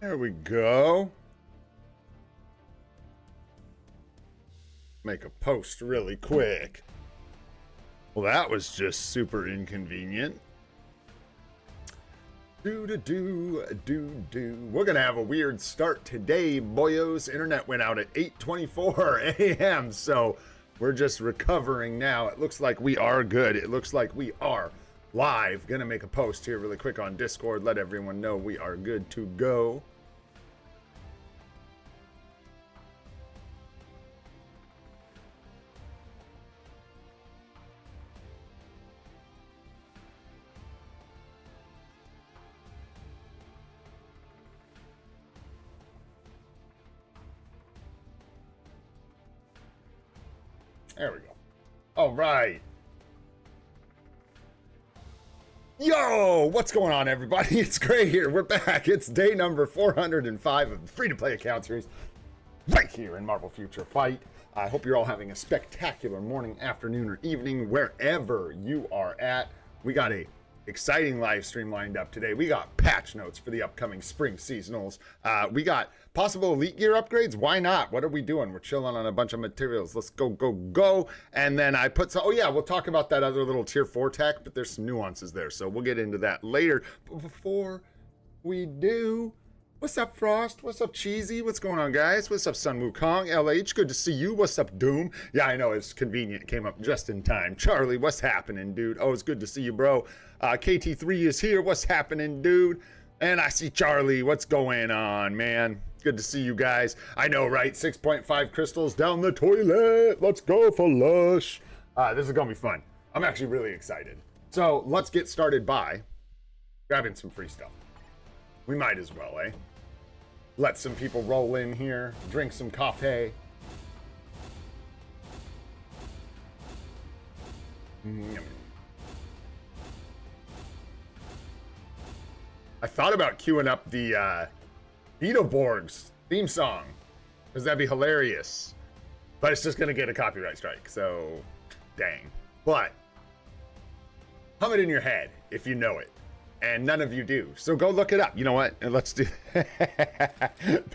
There we go. Make a post really quick. Well, that was just super inconvenient. We're gonna have a weird start today, boyos. Internet went out at 8:24 a.m. So we're just recovering now. It looks like we are good. It looks like we are live. Gonna make a post here really quick on Discord. Let everyone know we are good to go. There we go. All right. Yo, what's going on, everybody? It's Gray here. We're back. It's day number 405 of the free-to-play account series right here in Marvel Future Fight. I hope you're all having a spectacular morning, afternoon, or evening, wherever you are at. We got a exciting live stream lined up today. We got patch notes for the upcoming spring seasonals. We got possible elite gear upgrades. Why not? What are we doing? We're chilling on a bunch of materials. Let's go. And then I put some, oh yeah, we'll talk about that other little tier 4 tech, but there's some nuances there, so we'll get into that later. But before we do, what's up, Frost? What's up, Cheesy? What's going on, guys? What's up, Sun Wukong? LH, good to see you. What's up, Doom? Yeah, I know, it's convenient. It came up just in time. Charlie, what's happening, dude? Oh, it's good to see you, bro. KT3 is here. What's happening, dude? And I see Charlie. What's going on, man? Good to see you guys. I know, right? 6.5 crystals down the toilet. Let's go for lush. This is going to be fun. I'm actually really excited. So let's get started by grabbing some free stuff. We might as well, eh? Let some people roll in here, drink some coffee. I thought about queuing up the Beetleborgs theme song, because that'd be hilarious. But it's just going to get a copyright strike, so dang. But hum it in your head if you know it. And none of you do. So go look it up. You know what? Let's do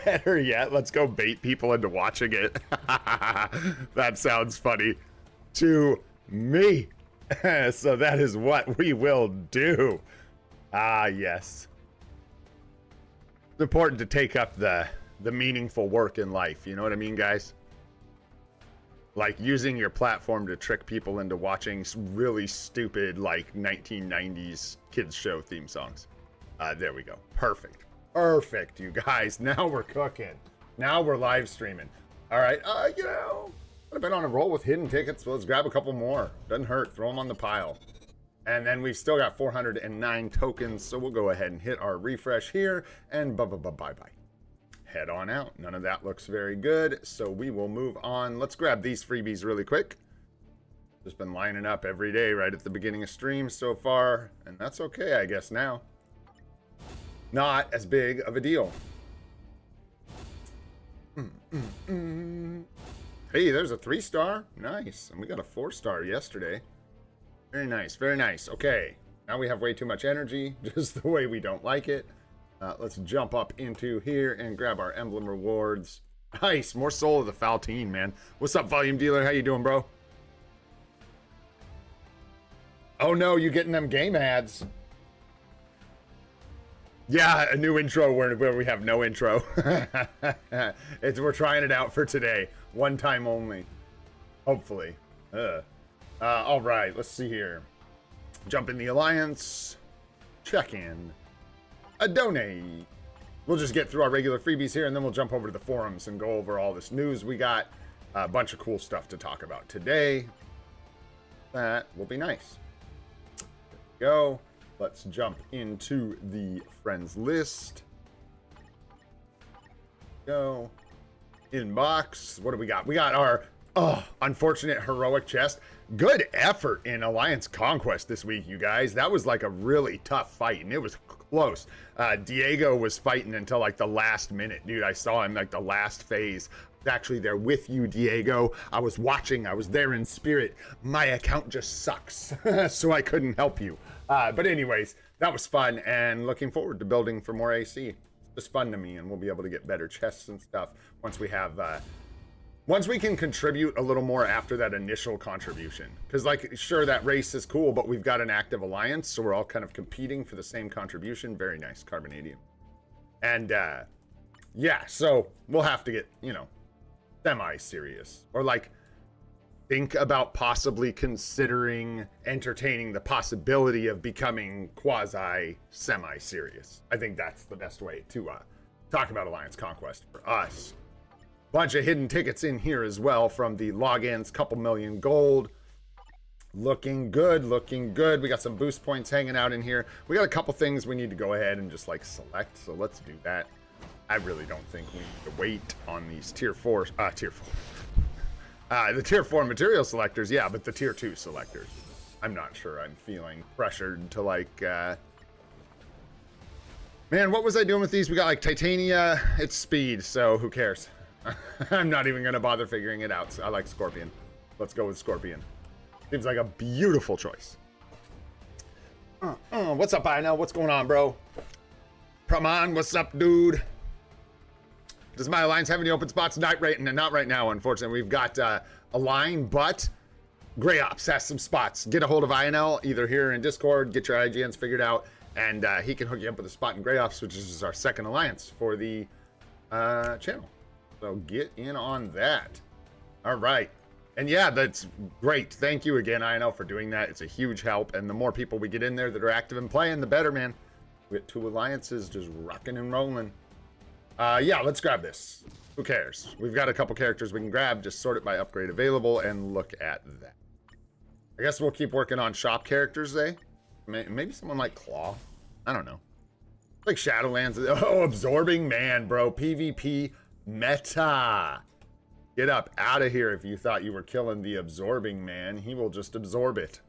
better yet. Let's go bait people into watching it. That sounds funny to me. So that is what we will do. Ah, yes. It's important to take up the meaningful work in life. You know what I mean, guys? Like using your platform to trick people into watching really stupid, like 1990s kids show theme songs. There we go. Perfect. Perfect, you guys. Now we're cooking. Now we're live streaming. All right. You know, I've been on a roll with hidden tickets. So let's grab a couple more. Doesn't hurt. Throw them on the pile. And then we've still got 409 tokens. So we'll go ahead and hit our refresh here and bye-bye. Head on out. None of that looks very good, so we will move on. Let's grab these freebies really quick. Just been lining up every day right at the beginning of streams so far, and that's okay, I guess, now. Not as big of a deal. Hey, there's a 3-star. Nice. And we got a 4-star yesterday. Very nice, very nice. Okay, now we have way too much energy, just the way we don't like it. Let's jump up into here and grab our emblem rewards. Nice, more Soul of the Faltine, man. What's up, Volume Dealer? How you doing, bro? Oh no, you getting them game ads. Yeah, a new intro where we have no intro. We're trying it out for today. One time only. Hopefully. All right, let's see here. Jump in the Alliance. Check in. A donate. We'll just get through our regular freebies here and then we'll jump over to the forums and go over all this news. We got a bunch of cool stuff to talk about today. That will be nice. There we go. Let's jump into the friends list. Go. Inbox. What do we got? We got our unfortunate heroic chest. Good effort in Alliance Conquest this week, you guys. That was like a really tough fight, and it was close. Diego was fighting until like the last minute, dude. I saw him like the last phase. I was actually there with you, Diego. I was watching. I was there in spirit. My account just sucks, so I couldn't help you. But anyways, that was fun, and looking forward to building for more AC. just fun to me, and we'll be able to get better chests and stuff once we have once we can contribute a little more after that initial contribution. Because, like, sure, that race is cool, but we've got an active alliance, so we're all kind of competing for the same contribution. Very nice, Carbonadium. And, yeah, so we'll have to get, you know, semi-serious. Or, like, think about possibly considering entertaining the possibility of becoming quasi-semi-serious. I think that's the best way to talk about Alliance Conquest for us. Bunch of hidden tickets in here as well from the logins, couple million gold. Looking good, looking good. We got some boost points hanging out in here. We got a couple things we need to go ahead and just like select, so let's do that. I really don't think we need to wait on these the tier 4 material selectors, yeah, but the tier 2 selectors. I'm not sure I'm feeling pressured to like, man, what was I doing with these? We got like Titania, it's speed, so who cares? I'm not even gonna bother figuring it out. So I like Scorpion. Let's go with Scorpion. Seems like a beautiful choice. What's up, I know? What's going on, bro? Praman, what's up, dude? Does my alliance have any open spots? Not right now, unfortunately. We've got a line, but Grey Ops has some spots. Get a hold of INL, either here in Discord, get your IGNs figured out, and he can hook you up with a spot in Grey Ops, which is our second alliance for the channel. So get in on that. All right. And yeah, that's great. Thank you again, INL, for doing that. It's a huge help. And the more people we get in there that are active and playing, the better, man. We got 2 alliances just rocking and rolling. Yeah, let's grab this. Who cares? We've got a couple characters we can grab. Just sort it by upgrade available and look at that. I guess we'll keep working on shop characters, eh? Maybe someone like Claw. I don't know. Like Shadowlands. Oh, Absorbing Man, bro. PvP meta. Get up out of here if you thought you were killing the Absorbing Man. He will just absorb it.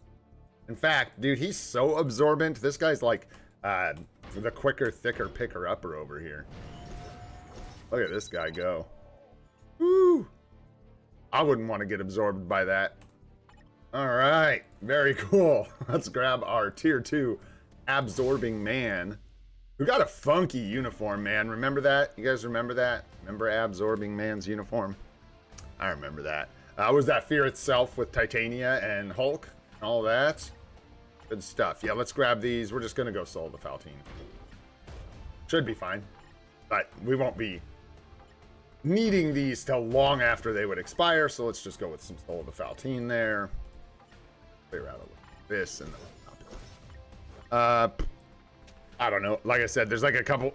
In fact, dude, he's so absorbent. This guy's like the quicker, thicker picker-upper over here. Look at this guy go. Woo! I wouldn't want to get absorbed by that. All right, very cool. Let's grab our tier 2 Absorbing Man. We got a funky uniform, man. Remember that? You guys remember that? Remember Absorbing Man's uniform? I remember that. Was that Fear Itself with Titania and Hulk and all that? Good stuff. Yeah, let's grab these. We're just going to go solo the Faltine. Should be fine. But we won't be needing these till long after they would expire, so let's just go with some solo the Faltine there. Clear out a little this and the I don't know. Like I said, there's like a couple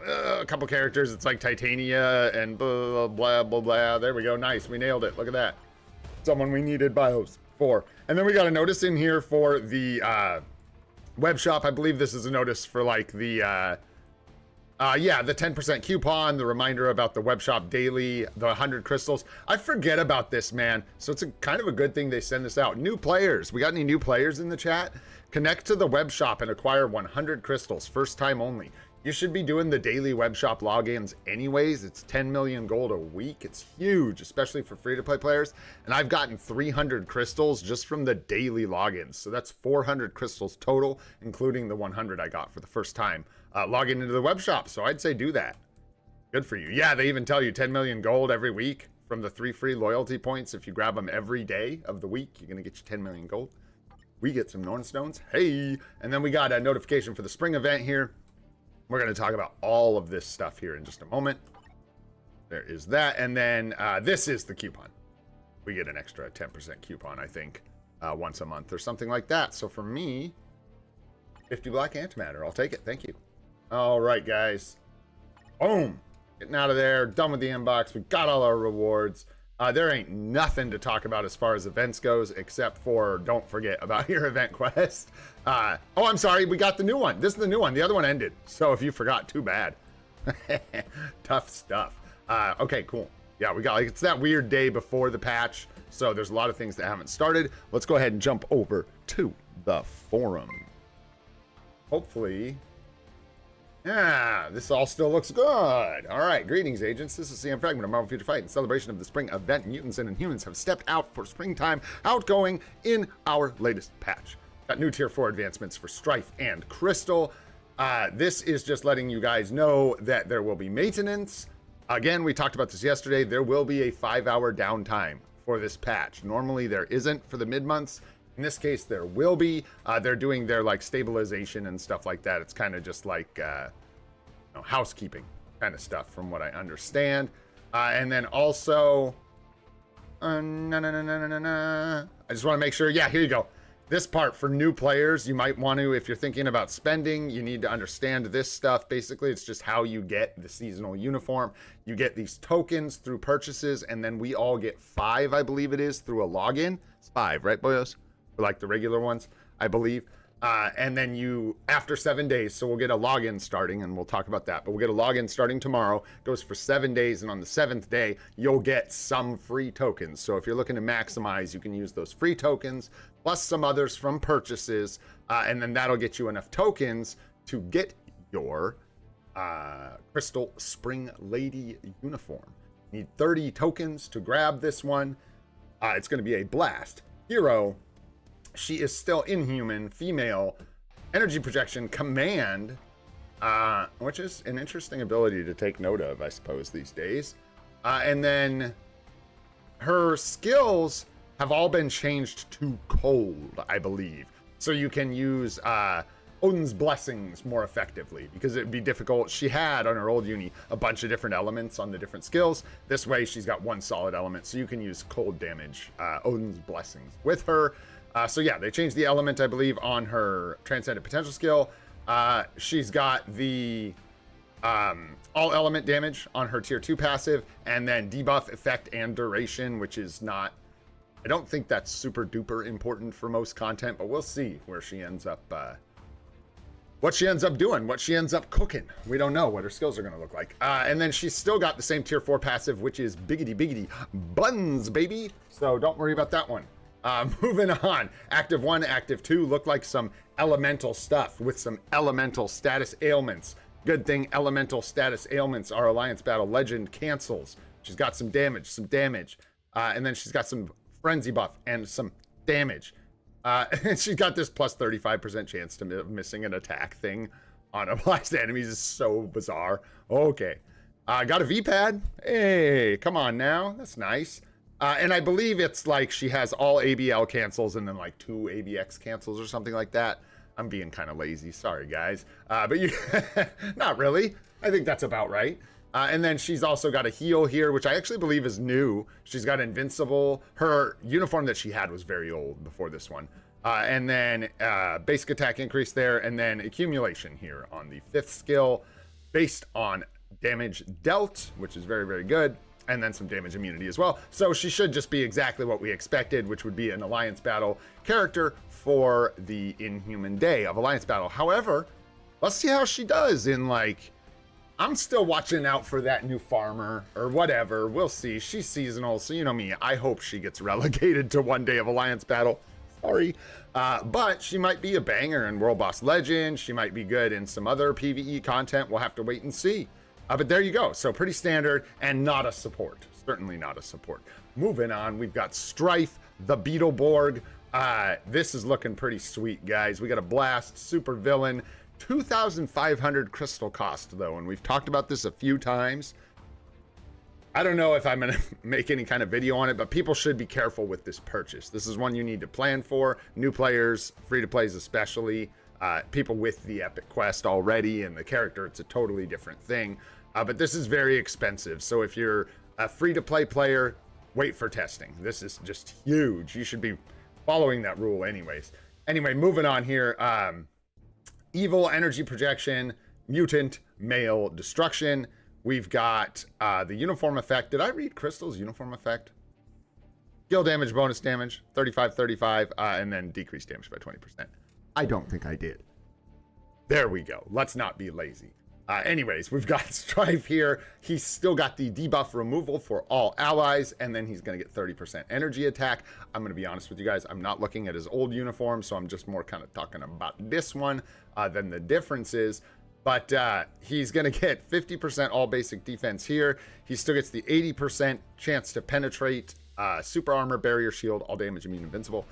characters. It's like Titania and blah, blah, blah, blah. There we go. Nice. We nailed it. Look at that. Someone we needed bios for. And then we got a notice in here for the web shop. I believe this is a notice for like the, yeah, the 10% coupon, the reminder about the web shop daily, the 100 crystals. I forget about this, man. So it's a kind of a good thing they send this out. New players. We got any new players in the chat? Connect to the web shop and acquire 100 crystals, first time only. You should be doing the daily web shop logins anyways. It's 10 million gold a week. It's huge, especially for free-to-play players. And I've gotten 300 crystals just from the daily logins. So that's 400 crystals total, including the 100 I got for the first time logging into the web shop. So I'd say do that. Good for you. Yeah, they even tell you 10 million gold every week from the 3 free loyalty points. If you grab them every day of the week, you're going to get you 10 million gold. We get some Norn Stones. Hey! And then we got a notification for the spring event here. We're going to talk about all of this stuff here in just a moment. There is that. And then this is the coupon. We get an extra 10% coupon, I think, once a month or something like that. So for me, 50 black antimatter. I'll take it. Thank you. All right, guys. Boom. Getting out of there. Done with the inbox. We got all our rewards. There ain't nothing to talk about as far as events goes, except for don't forget about your event quest. Oh, I'm sorry. We got the new one. This is the new one. The other one ended. So if you forgot, too bad. Tough stuff. Okay, cool. Yeah, we got like, it's that weird day before the patch. So there's a lot of things that haven't started. Let's go ahead and jump over to the forum. Hopefully. Yeah, this all still looks good. All right, greetings, agents. This is CM Fragment of Marvel Future Fight. In celebration of the spring event, mutants and inhumans have stepped out for springtime outgoing in our latest patch. Got new tier 4 advancements for Strife and Crystal. This is just letting you guys know that there will be maintenance. Again, we talked about this yesterday. There will be a 5-hour downtime for this patch. Normally there isn't for the mid-months. In this case, there will be. They're doing their like stabilization and stuff like that. It's kind of just like housekeeping kind of stuff from what I understand. And then also, I just want to make sure. Yeah, here you go. This part for new players, you might want to, if you're thinking about spending, you need to understand this stuff. Basically, it's just how you get the seasonal uniform. You get these tokens through purchases, and then we all get 5, I believe it is, through a login. It's 5, right, boyos? For like the regular ones, I believe. And then you, after 7 days, so we'll get a login starting, and we'll talk about that, but we'll get a login starting tomorrow. It goes for 7 days, and on the 7th day, you'll get some free tokens. So if you're looking to maximize, you can use those free tokens, plus some others from purchases, and then that'll get you enough tokens to get your Crystal Spring Lady uniform. You need 30 tokens to grab this one. It's going to be a blast. Hero. She is still inhuman, female, energy projection, command, which is an interesting ability to take note of, I suppose, these days. And then her skills have all been changed to cold, I believe. So you can use Odin's blessings more effectively, because it'd be difficult. She had on her old uni a bunch of different elements on the different skills. This way she's got one solid element, so you can use cold damage, Odin's blessings with her. So yeah, they changed the element, I believe, on her Transcendent Potential skill. She's got the all element damage on her tier 2 passive, and then debuff, effect, and duration, which is not, I don't think that's super duper important for most content, but we'll see where she ends up, what she ends up doing, what she ends up cooking. We don't know what her skills are going to look like. And then she's still got the same tier 4 passive, which is biggity buns, baby. So don't worry about that one. Moving on, active 1, active 2 look like some elemental stuff with some elemental status ailments. Good thing elemental status ailments are Alliance Battle Legend cancels. She's got some damage, and then she's got some frenzy buff and some damage. And she's got this plus 35% chance to missing an attack thing on applies to enemies. Is so bizarre. Okay, got a V-pad. Hey, come on now, that's nice. And I believe it's like she has all ABL cancels and then like 2 ABX cancels or something like that. I'm being kind of lazy. Sorry, guys. But you, not really. I think that's about right. And then she's also got a heal here, which I actually believe is new. She's got invincible. Her uniform that she had was very old before this one. And then basic attack increase there. And then accumulation here on the 5th skill based on damage dealt, which is very, very good. And then some damage immunity as well. So she should just be exactly what we expected, which would be an Alliance Battle character for the Inhuman Day of Alliance Battle. However, let's see how she does in like, I'm still watching out for that new farmer or whatever. We'll see. She's seasonal, so you know me. I hope she gets relegated to 1 day of Alliance Battle. Sorry. But she might be a banger in World Boss Legend. She might be good in some other PvE content. We'll have to wait and see. But there you go. So pretty standard and not a support. Certainly not a support. Moving on, we've got Strife, the Beetleborg. This is looking pretty sweet, guys. We got a blast, super villain, 2,500 crystal cost, though. And we've talked about this a few times. I don't know if I'm going to make any kind of video on it, but people should be careful with this purchase. This is one you need to plan for. New players, free-to-plays especially. People with the Epic Quest already and the character, it's a totally different thing. But this is very expensive. So if you're a free-to-play player, wait for testing. This is just huge. You should be following that rule anyways. Anyway, moving on here. Evil, energy projection, mutant, male destruction. We've got the uniform effect. Did I read Crystal's uniform effect? Skill damage, bonus damage, 35, and then decreased damage by 20%. I don't think I did. There we go. Let's not be lazy. Anyways, we've got Strife here. He's still got the debuff removal for all allies, and then he's going to get 30% energy attack. I'm going to be honest with you guys. I'm not looking at his old uniform, so I'm just more kind of talking about this one than the differences. But he's going to get 50% all basic defense here. He still gets the 80% chance to penetrate, super armor, barrier shield, all damage, immune, invincible.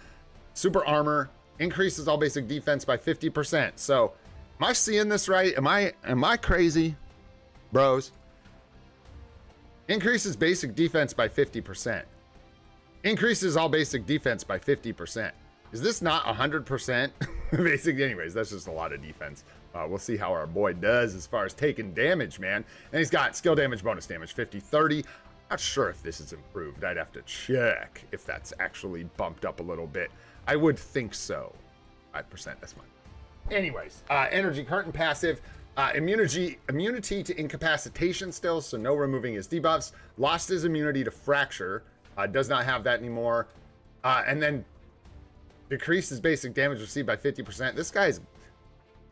Super armor increases all basic defense by 50%. So Am I seeing this right? Am I crazy, bros? Increases basic defense by 50%. Increases all basic defense by 50%. Is this not 100% basic? Anyways, that's just a lot of defense. We'll see how our boy does as far as taking damage, man. And he's got skill damage, bonus damage, 50, 30. Not sure if this is improved. I'd have to check if that's actually bumped up a little bit. I would think so. 5%, that's fine. Anyways, energy current passive. Immunity to incapacitation still, so no removing his debuffs. Lost his immunity to fracture. Does not have that anymore. And then decreases basic damage received by 50%. This guy's...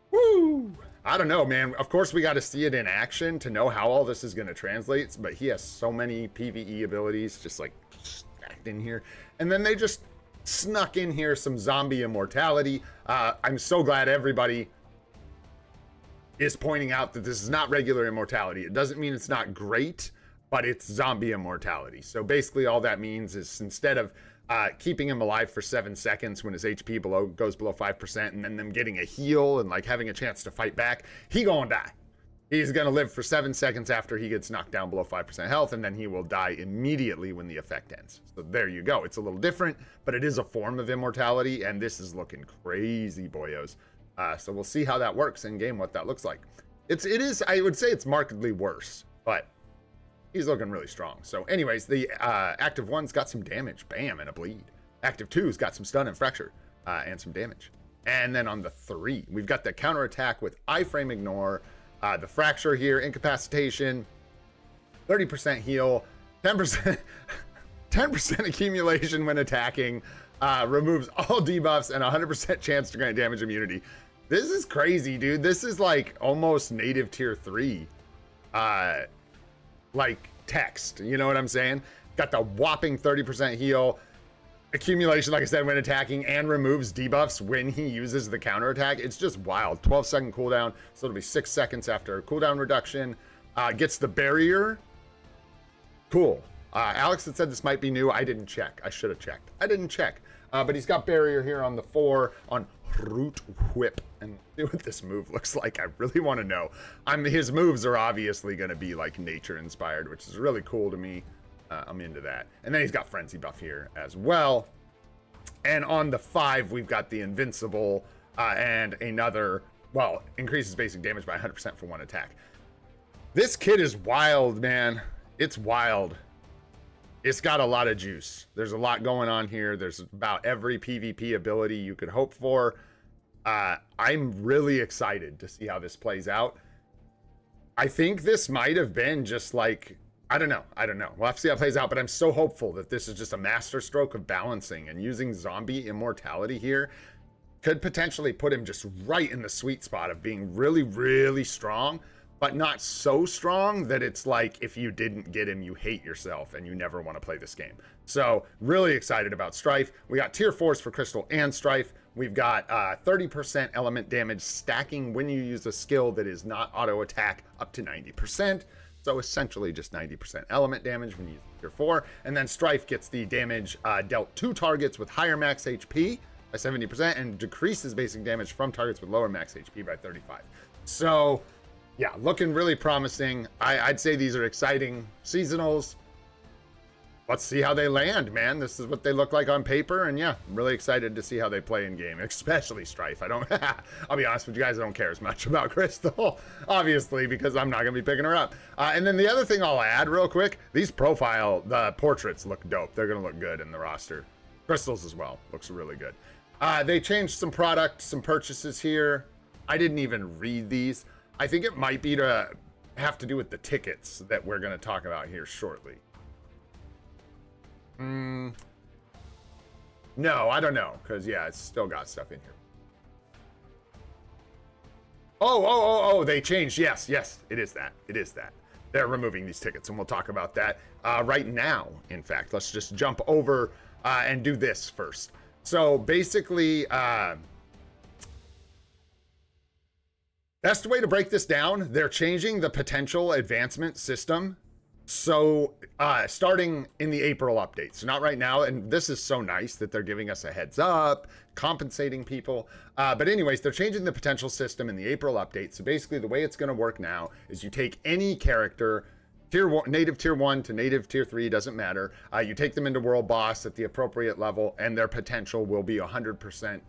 Woo! I don't know, man. Of course, we got to see it in action to know how all this is going to translate, but he has so many PvE abilities just like stacked in here. And then they just snuck in here some zombie immortality. I'm so glad everybody is pointing out that this is not regular immortality. It doesn't mean it's not great, but it's zombie immortality. So basically all that means is instead of keeping him alive for 7 seconds when his HP goes below 5% and then them getting a heal and like having a chance to fight back, he gonna die. He's gonna live for 7 seconds after he gets knocked down below 5% health, and then he will die immediately when the effect ends. So there you go. It's a little different, but it is a form of immortality, and this is looking crazy, boyos. So we'll see how that works in game, what that looks like. It is, I would say it's markedly worse, but he's looking really strong. So anyways, the active 1's got some damage, bam, and a bleed. Active 2's got some stun and fracture, and some damage. And then on the 3, we've got the counter attack with iframe ignore, the fracture here, incapacitation, 30% heal, 10% 10% accumulation when attacking, removes all debuffs, and 100% chance to grant damage immunity. This is crazy, dude. This is like almost native tier 3 like text, you know what I'm saying? Got the whopping 30% heal, accumulation, like I said, when attacking, and removes debuffs when he uses the counter attack. It's just wild. 12-second cooldown, so it'll be 6 seconds after cooldown reduction. Gets the barrier. Cool. Alex had said this might be new. I didn't check. I should have checked. I didn't check. But he's got barrier here on the 4 on Root Whip. And see what this move looks like. I really want to know. His moves are obviously going to be like nature inspired, which is really cool to me. I'm into that. And then he's got Frenzy buff here as well. And on the 5, we've got the Invincible and another, well, increases basic damage by 100% for 1 attack. This kid is wild, man. It's wild. It's got a lot of juice. There's a lot going on here. There's about every PvP ability you could hope for. I'm really excited to see how this plays out. I think this might have been just like, I don't know. We'll have to see how it plays out, but I'm so hopeful that this is just a masterstroke of balancing, and using zombie immortality here could potentially put him just right in the sweet spot of being really, really strong, but not so strong that it's like if you didn't get him, you hate yourself and you never want to play this game. So really excited about Strife. We got tier 4s for Crystal and Strife. We've got 30% element damage stacking when you use a skill that is not auto attack up to 90%. So essentially just 90% element damage when you use tier 4. And then Strife gets the damage dealt to targets with higher max HP by 70% and decreases basic damage from targets with lower max HP by 35. So yeah, looking really promising. I'd say these are exciting seasonals. Let's see how they land, man. This is what they look like on paper, and yeah, I'm really excited to see how they play in game, especially Strife. I'll be honest with you guys, I don't care as much about Crystal, obviously, because I'm not gonna be picking her up. And then the other thing I'll add real quick, the portraits look dope. They're gonna look good in the roster. Crystals as well, looks really good. They changed some products, some purchases here. I didn't even read these. I think it might be to have to do with the tickets that we're going to talk about here shortly. No, I don't know, because yeah, it's still got stuff in here. Oh, they changed. Yes, it is that. They're removing these tickets, and we'll talk about that right now. In fact, let's just jump over and do this first. So basically, best way to break this down, they're changing the potential advancement system So, starting in the April update. So not right now, and this is so nice that they're giving us a heads up, compensating people. But anyways, they're changing the potential system in the April update. So basically the way it's going to work now is you take any character, tier 1, native tier 1 to native tier 3, doesn't matter. You take them into world boss at the appropriate level, and their potential will be 100%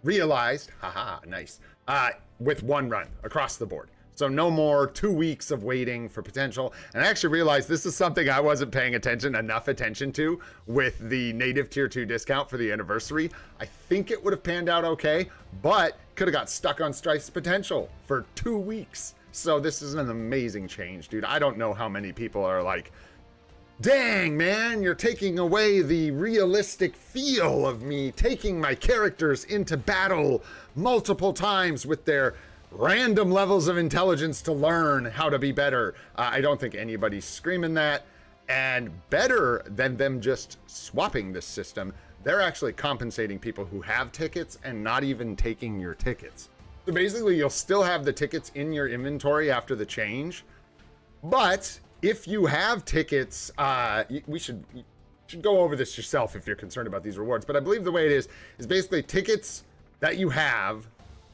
realized. Haha, nice. With one run across the board. So no more 2 weeks of waiting for potential. And I actually realized this is something I wasn't paying enough attention to with the native tier 2 discount for the anniversary. I think it would have panned out okay, but could have got stuck on Strife's potential for 2 weeks. So this is an amazing change, dude. I don't know how many people are like, dang, man, you're taking away the realistic feel of me taking my characters into battle multiple times with their random levels of intelligence to learn how to be better. I don't think anybody's screaming that. And better than them just swapping this system, they're actually compensating people who have tickets and not even taking your tickets. So basically, you'll still have the tickets in your inventory after the change. But if you have tickets, you should go over this yourself if you're concerned about these rewards. But I believe the way it is basically tickets that you have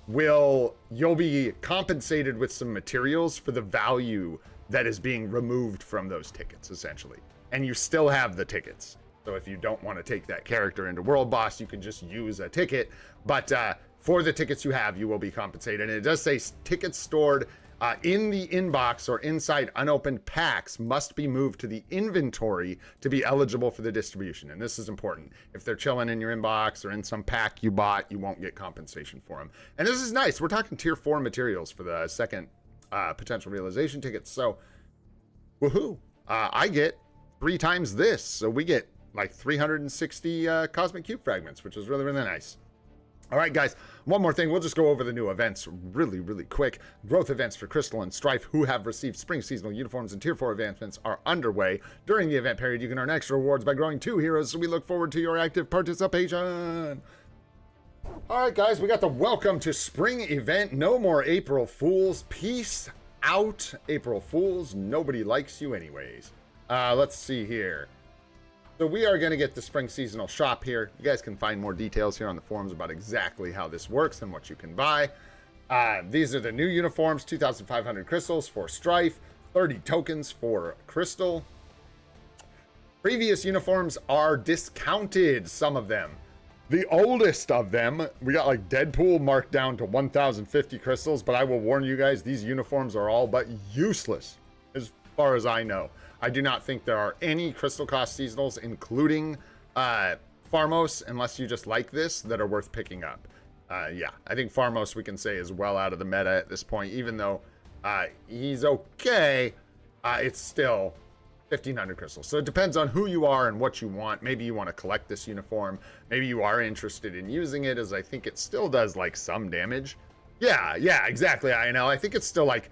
you'll be compensated with some materials for the value that is being removed from those tickets, essentially. And you still have the tickets. So if you don't want to take that character into World Boss, you can just use a ticket. But for the tickets you have, you will be compensated. And it does say tickets stored in the inbox or inside unopened packs must be moved to the inventory to be eligible for the distribution. And this is important. If they're chilling in your inbox or in some pack you bought, you won't get compensation for them. And this is nice. We're talking tier 4 materials for the second potential realization tickets. So, woohoo. I get 3 times this. So we get like 360 Cosmic Cube fragments, which is really, really nice. All right, guys, one more thing. We'll just go over the new events really, really quick. Growth events for Crystal and Strife, who have received spring seasonal uniforms and tier 4 advancements, are underway. During the event period, you can earn extra rewards by growing 2 heroes, so we look forward to your active participation. All right, guys, we got the welcome to spring event. No more April Fools. Peace out, April Fools. Nobody likes you anyways. Let's see here. So we are going to get the spring seasonal shop here. You guys can find more details here on the forums about exactly how this works and what you can buy. These are the new uniforms, 2,500 crystals for Strife, 30 tokens for Crystal. Previous uniforms are discounted, some of them. The oldest of them, we got like Deadpool marked down to 1,050 crystals, but I will warn you guys, these uniforms are all but useless as far as I know. I do not think there are any crystal cost seasonals, including Farmos, unless you just like this, that are worth picking up. Yeah, I think Farmos, we can say, is well out of the meta at this point. Even though he's okay, it's still 1,500 crystals. So it depends on who you are and what you want. Maybe you want to collect this uniform. Maybe you are interested in using it, as I think it still does like some damage. Yeah, exactly. I think it's still like,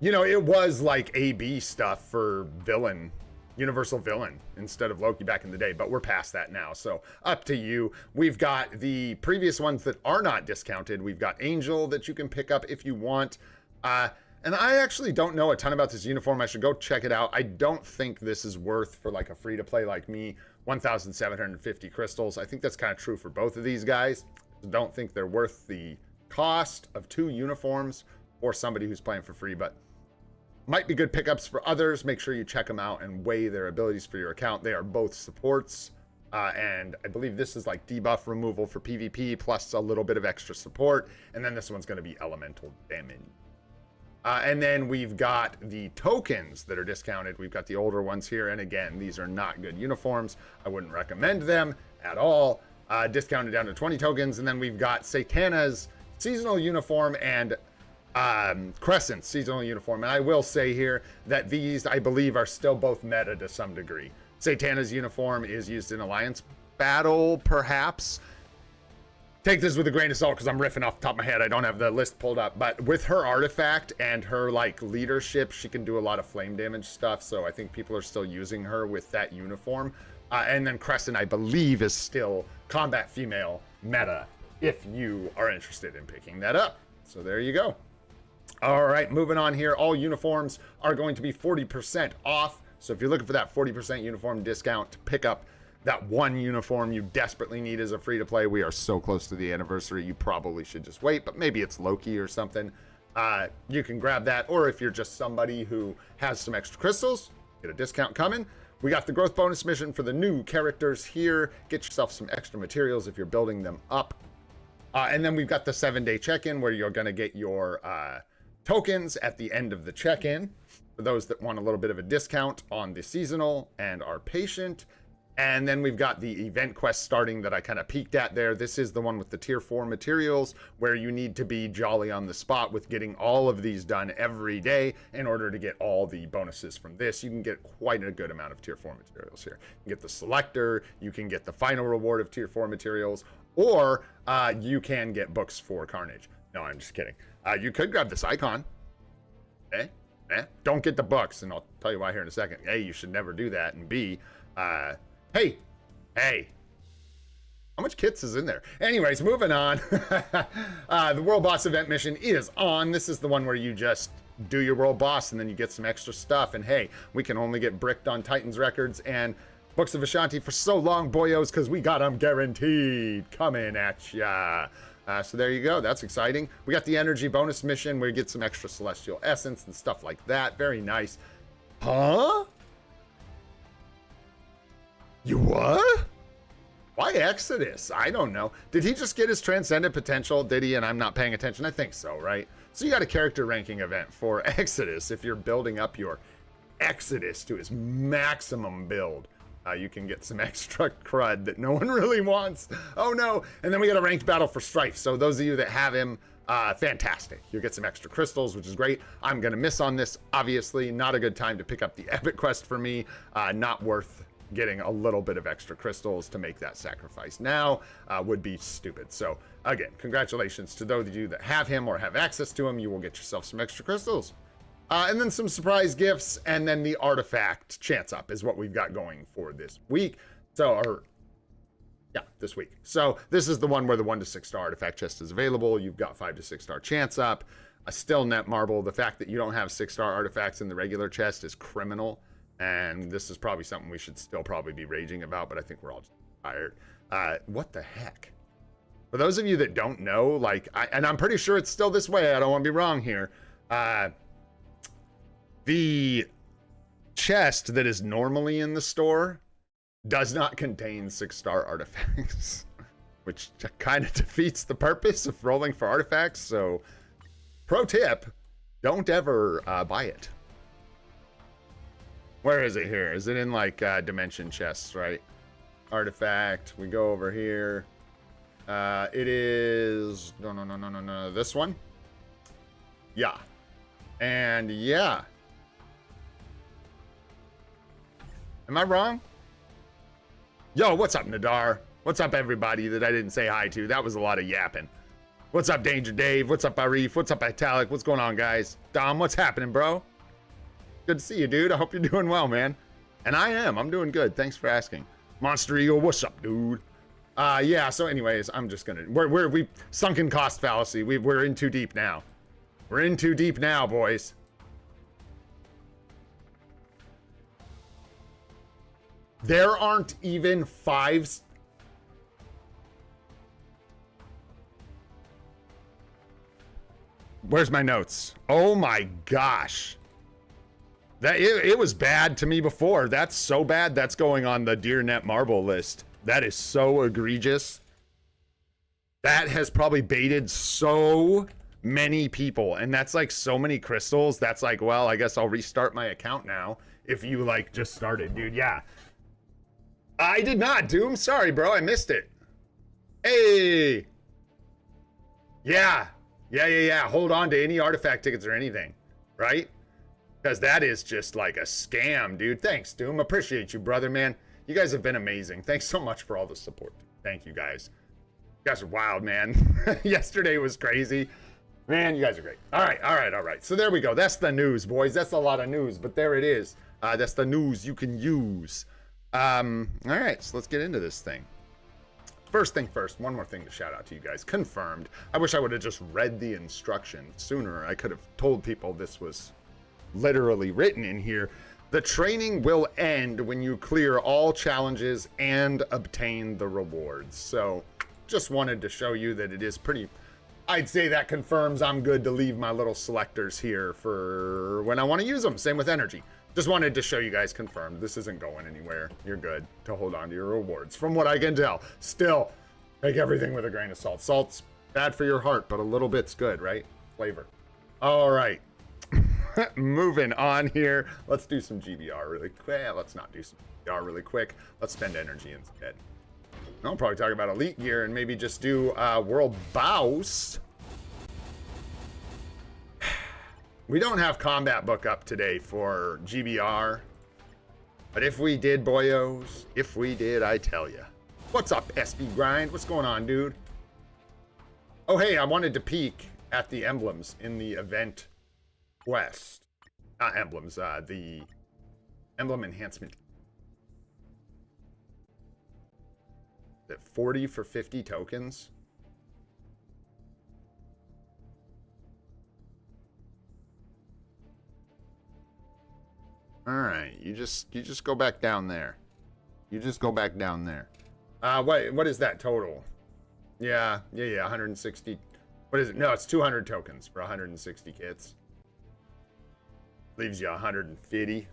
you know, it was like AB stuff for villain, universal villain, instead of Loki back in the day, but we're past that now, so up to you. We've got the previous ones that are not discounted. We've got Angel that you can pick up if you want. And I actually don't know a ton about this uniform. I should go check it out. I don't think this is worth, for like a free-to-play like me, 1,750 crystals. I think that's kind of true for both of these guys. Don't think they're worth the cost of 2 uniforms for somebody who's playing for free, but might be good pickups for others. Make sure you check them out and weigh their abilities for your account. They are both supports, and I believe this is like debuff removal for PvP plus a little bit of extra support, and then this one's going to be elemental damage. And then we've got the tokens that are discounted. We've got the older ones here, and again, these are not good uniforms. I wouldn't recommend them at all. Discounted down to 20 tokens, and then we've got Satana's seasonal uniform and Crescent's seasonal uniform. And I will say here that these, I believe, are still both meta to some degree. Satana's uniform is used in Alliance battle, perhaps. Take this with a grain of salt because I'm riffing off the top of my head. I don't have the list pulled up, but with her artifact and her like leadership, she can do a lot of flame damage stuff. So I think people are still using her with that uniform. And then Crescent, I believe, is still combat female meta if you are interested in picking that up. So there you go. All right, moving on here. All uniforms are going to be 40% off. So if you're looking for that 40% uniform discount to pick up that one uniform you desperately need as a free-to-play, we are so close to the anniversary, you probably should just wait, but maybe it's Loki or something. You can grab that, or if you're just somebody who has some extra crystals, get a discount coming. We got the growth bonus mission for the new characters here. Get yourself some extra materials if you're building them up. And then we've got the 7-day check-in where you're going to get your tokens at the end of the check-in for those that want a little bit of a discount on the seasonal and are patient. And then we've got the event quest starting that I kind of peeked at there. This is the one with the tier 4 materials where you need to be jolly on the spot with getting all of these done every day in order to get all the bonuses from this. You can get quite a good amount of tier 4 materials here. You can get the selector, you can get the final reward of tier 4 materials, or you can get books for Carnage. No, I'm just kidding. You could grab this icon. Don't get the books, and I'll tell you why here in a second. A, you should never do that, and B, hey, how much kits is in there? Anyways, moving on. The World Boss event mission is on. This is the one where you just do your World Boss, and then you get some extra stuff, and hey, we can only get bricked on Titan's records and Books of Ashanti for so long, boyos, because we got them guaranteed coming at ya. So there you go. That's exciting. We got the energy bonus mission where you get some extra celestial essence and stuff like that. Very nice. Huh? You what? Why Exodus? I don't know. Did he just get his transcendent potential? Did he? And I'm not paying attention. I think so, right? So you got a character ranking event for Exodus. If you're building up your Exodus to his maximum build, you can get some extra crud that no one really wants. Oh no. And then we got a ranked battle for Strife. So those of you that have him, fantastic. You'll get some extra crystals, which is great. I'm going to miss on this, obviously. Not a good time to pick up the epic quest for me. Not worth getting a little bit of extra crystals to make that sacrifice now. Would be stupid. So again, congratulations to those of you that have him or have access to him. You will get yourself some extra crystals. And then some surprise gifts, and then the artifact chance up is what we've got going for this week. This week. So this is the one where the 1 to 6 star artifact chest is available. You've got 5 to 6 star chance up. A still net marble. The fact that you don't have 6-star artifacts in the regular chest is criminal, and this is probably something we should still probably be raging about, but I think we're all just tired. What the heck? For those of you that don't know, and I'm pretty sure it's still this way. I don't want to be wrong here. The chest that is normally in the store does not contain 6-star artifacts, which kind of defeats the purpose of rolling for artifacts. So, pro tip, don't ever buy it. Where is it here? Is it in dimension chests, right? Artifact. We go over here. It is no. This one. Yeah. And yeah. Am I wrong? Yo, what's up, Nadar? What's up, everybody that I didn't say hi to? That was a lot of yapping. What's up, Danger Dave? What's up, Arif? What's up, Italic? What's going on, guys? Dom, what's happening, bro? Good to see you, dude. I hope you're doing well, man. And I am. I'm doing good. Thanks for asking. Monster Eagle, what's up, dude? Yeah, so anyways, I'm just gonna... We've sunken cost fallacy. We're in too deep now. We're in too deep now, boys. There aren't even 5... Where's my notes? Oh my gosh. It was bad to me before. That's so bad. That's going on the Dear Net Marble list. That is so egregious. That has probably baited so many people. And that's like so many crystals. That's like, well, I guess I'll restart my account now. If you just started, dude. Yeah. I did not, Doom. Sorry, bro. I missed it. Hey. Yeah. Yeah. Hold on to any artifact tickets or anything. Right? Because that is just like a scam, dude. Thanks, Doom. Appreciate you, brother, man. You guys have been amazing. Thanks so much for all the support. Thank you, guys. You guys are wild, man. Yesterday was crazy. Man, you guys are great. All right. So there we go. That's the news, boys. That's a lot of news, but there it is. That's the news you can use. All right, so let's get into this thing. first thing first, one more thing to shout out to you guys. Confirmed. I wish I would have just read the instructions sooner. I could have told people this was literally written in here. The training will end when you clear all challenges and obtain the rewards. So just wanted to show you that it is pretty... I'd say that confirms I'm good to leave my little selectors here for when I want to use them. Same with energy. Just wanted to show you guys confirmed. This isn't going anywhere. You're good to hold on to your rewards. From what I can tell. Still, take everything with a grain of salt. Salt's bad for your heart, but a little bit's good, right? Flavor. All right. Moving on here. Let's do some GBR really quick. Let's not do some GBR really quick. Let's spend energy instead. I'll probably talk about Elite Gear and maybe just do World Bouse. We don't have Combat Book up today for GBR. But if we did, boyos, if we did, I tell ya. What's up, SB Grind? What's going on, dude? Oh, hey, I wanted to peek at the emblems in the event quest. Not emblems, the emblem enhancement. At 40 for 50 tokens. All right, you just go back down there. You just go back down there. What is that total? Yeah, 160. What is it? No, it's 200 tokens for 160 kits. Leaves you 150.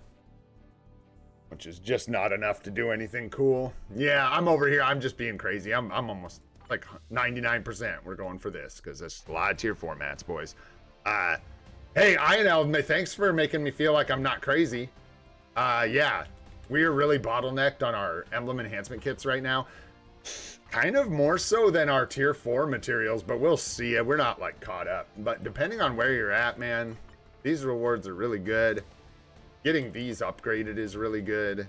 Which is just not enough to do anything cool. Yeah, I'm over here. I'm just being crazy. I'm almost like 99%. We're going for this because there's a lot of tier 4 mats, boys. Hey, INL, thanks for making me feel like I'm not crazy. Yeah, we are really bottlenecked on our emblem enhancement kits right now. Kind of more so than our tier 4 materials, but we'll see. We're not like caught up. But depending on where you're at, man, these rewards are really good. Getting these upgraded is really good,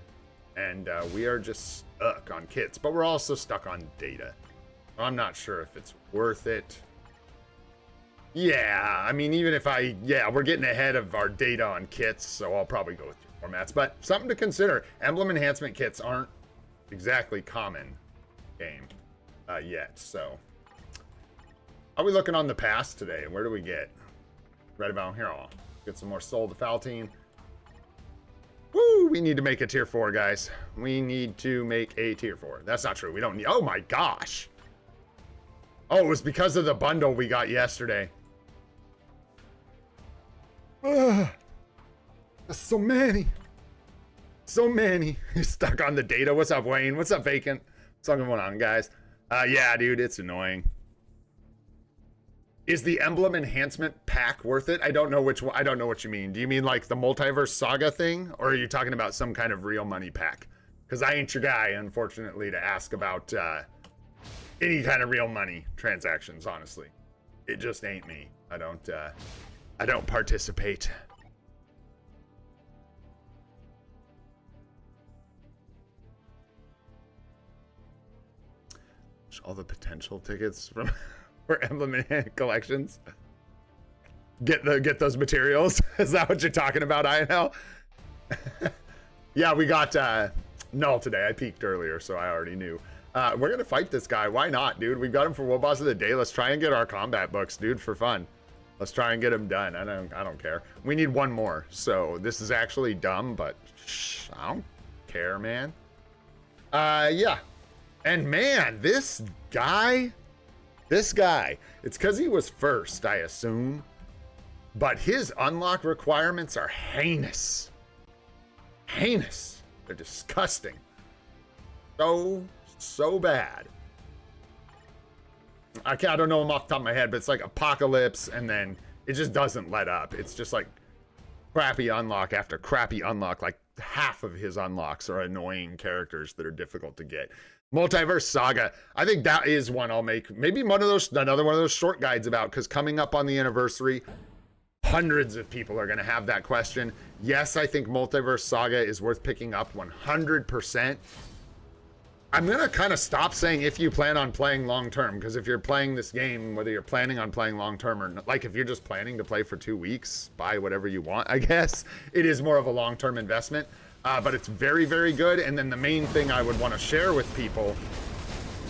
and we are just stuck on kits, but we're also stuck on data. I'm not sure if it's worth it. Yeah, I mean, even if we're getting ahead of our data on kits, so I'll probably go with two formats, but something to consider. Emblem enhancement kits aren't exactly common game yet, so. How are we looking on the pass today? Where do we get? Right about here. I'll get some more Soul to Faltine. Woo, we need to make a tier 4, guys. We need to make a tier 4. That's not true. We don't need... Oh, my gosh. Oh, it was because of the bundle we got yesterday. There's so many. So many. You're stuck on the data. What's up, Wayne? What's up, Vacant? What's going on, guys? Yeah, dude, it's annoying. Is the emblem enhancement pack worth it? I don't know which one. I don't know what you mean. Do you mean like the Multiverse Saga thing? Or are you talking about some kind of real money pack? Because I ain't your guy, unfortunately, to ask about any kind of real money transactions, honestly. It just ain't me. I don't participate. All the potential tickets from... for emblem collections. Get those materials. Is that what you're talking about, INL? Yeah, we got Null today. I peeked earlier, so I already knew. We're gonna fight this guy. Why not, dude? We've got him for World Boss of the Day. Let's try and get our combat books, dude, for fun. Let's try and get him done. I don't care. We need one more. So this is actually dumb, but I don't care, man. Yeah. And man, this guy, it's because he was first, I assume. But his unlock requirements are heinous. Heinous. They're disgusting. So bad. I don't know them off the top of my head, but it's like Apocalypse, and then it just doesn't let up. It's just like crappy unlock after crappy unlock. Like half of his unlocks are annoying characters that are difficult to get. Multiverse Saga, I think that is one I'll make. Maybe another one of those short guides about, because coming up on the anniversary, hundreds of people are going to have that question. Yes, I think Multiverse Saga is worth picking up 100%. I'm going to kind of stop saying if you plan on playing long term, because if you're playing this game, whether you're planning on playing long term or not, like if you're just planning to play for 2 weeks, buy whatever you want, I guess. It is more of a long term investment. But it's very, very good. And then the main thing I would want to share with people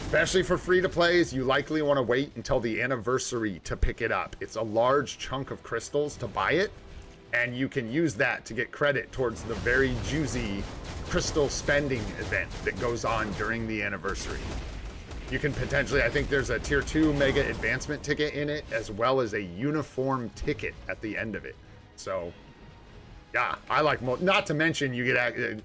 Especially for free-to-plays, you likely want to wait until the anniversary to pick it up. It's a large chunk of crystals to buy it, and you can use that to get credit towards the very juicy crystal spending event that goes on during the anniversary. You can potentially, I think there's a tier 2 mega advancement ticket in it, as well as a uniform ticket at the end of it. So yeah, I like, not to mention you get,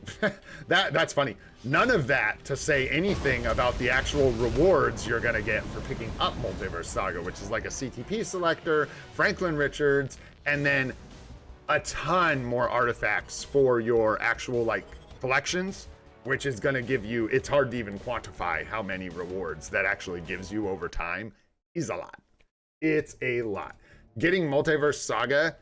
that's funny. None of that to say anything about the actual rewards you're gonna get for picking up Multiverse Saga, which is like a CTP selector, Franklin Richards, and then a ton more artifacts for your actual like collections, which is gonna give you, it's hard to even quantify how many rewards that actually gives you over time. Is a lot. It's a lot. Getting Multiverse Saga,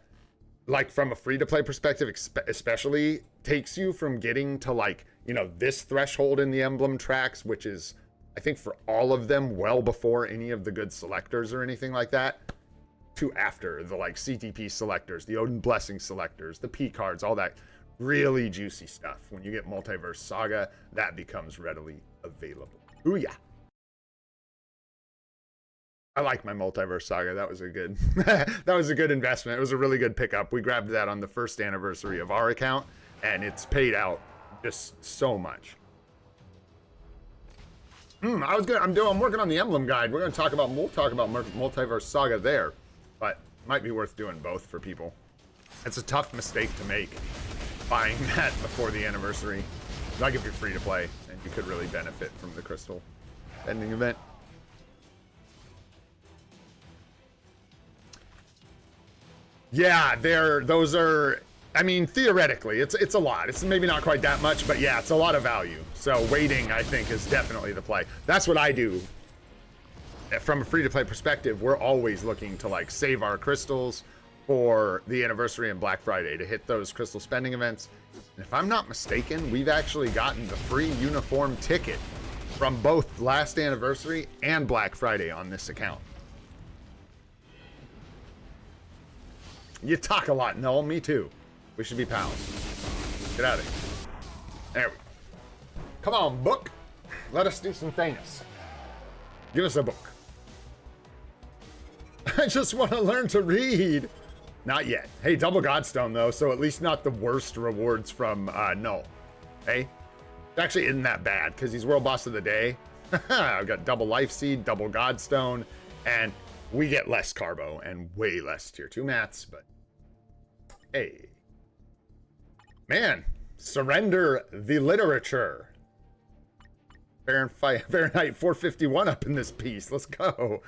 like from a free-to-play perspective especially, takes you from getting to like, you know, this threshold in the emblem tracks, which is, I think for all of them, well before any of the good selectors or anything like that, to after the like CTP selectors, the Odin Blessing selectors, the P cards, all that really juicy stuff. When you get Multiverse Saga, that becomes readily available. Ooh yeah. I like my Multiverse Saga. That was a good that was a good investment. It was a really good pickup. We grabbed that on the first anniversary of our account, and it's paid out just so much. I'm working on the emblem guide. We'll talk about Multiverse Saga there, but might be worth doing both for people. It's a tough mistake to make, buying that before the anniversary. Like if you're free to play, and you could really benefit from the crystal ending event. Yeah, those are, I mean, theoretically, it's a lot. It's maybe not quite that much, but yeah, it's a lot of value. So waiting, I think, is definitely the play. That's what I do. From a free-to-play perspective, we're always looking to like save our crystals for the anniversary and Black Friday to hit those crystal spending events. And if I'm not mistaken, we've actually gotten the free uniform ticket from both last anniversary and Black Friday on this account. You talk a lot, Noel. Me too. We should be pals. Get out of here. There we go. Come on, book. Let us do some Thanos. Give us a book. I just want to learn to read. Not yet. Hey, double Godstone, though, so at least not the worst rewards from Null. Hey? It actually isn't that bad, because he's World Boss of the Day. I've got double Life Seed, double Godstone, and we get less Carbo and way less tier 2 mats, but hey. Man, surrender the literature. Fahrenheit 451 up in this piece. Let's go.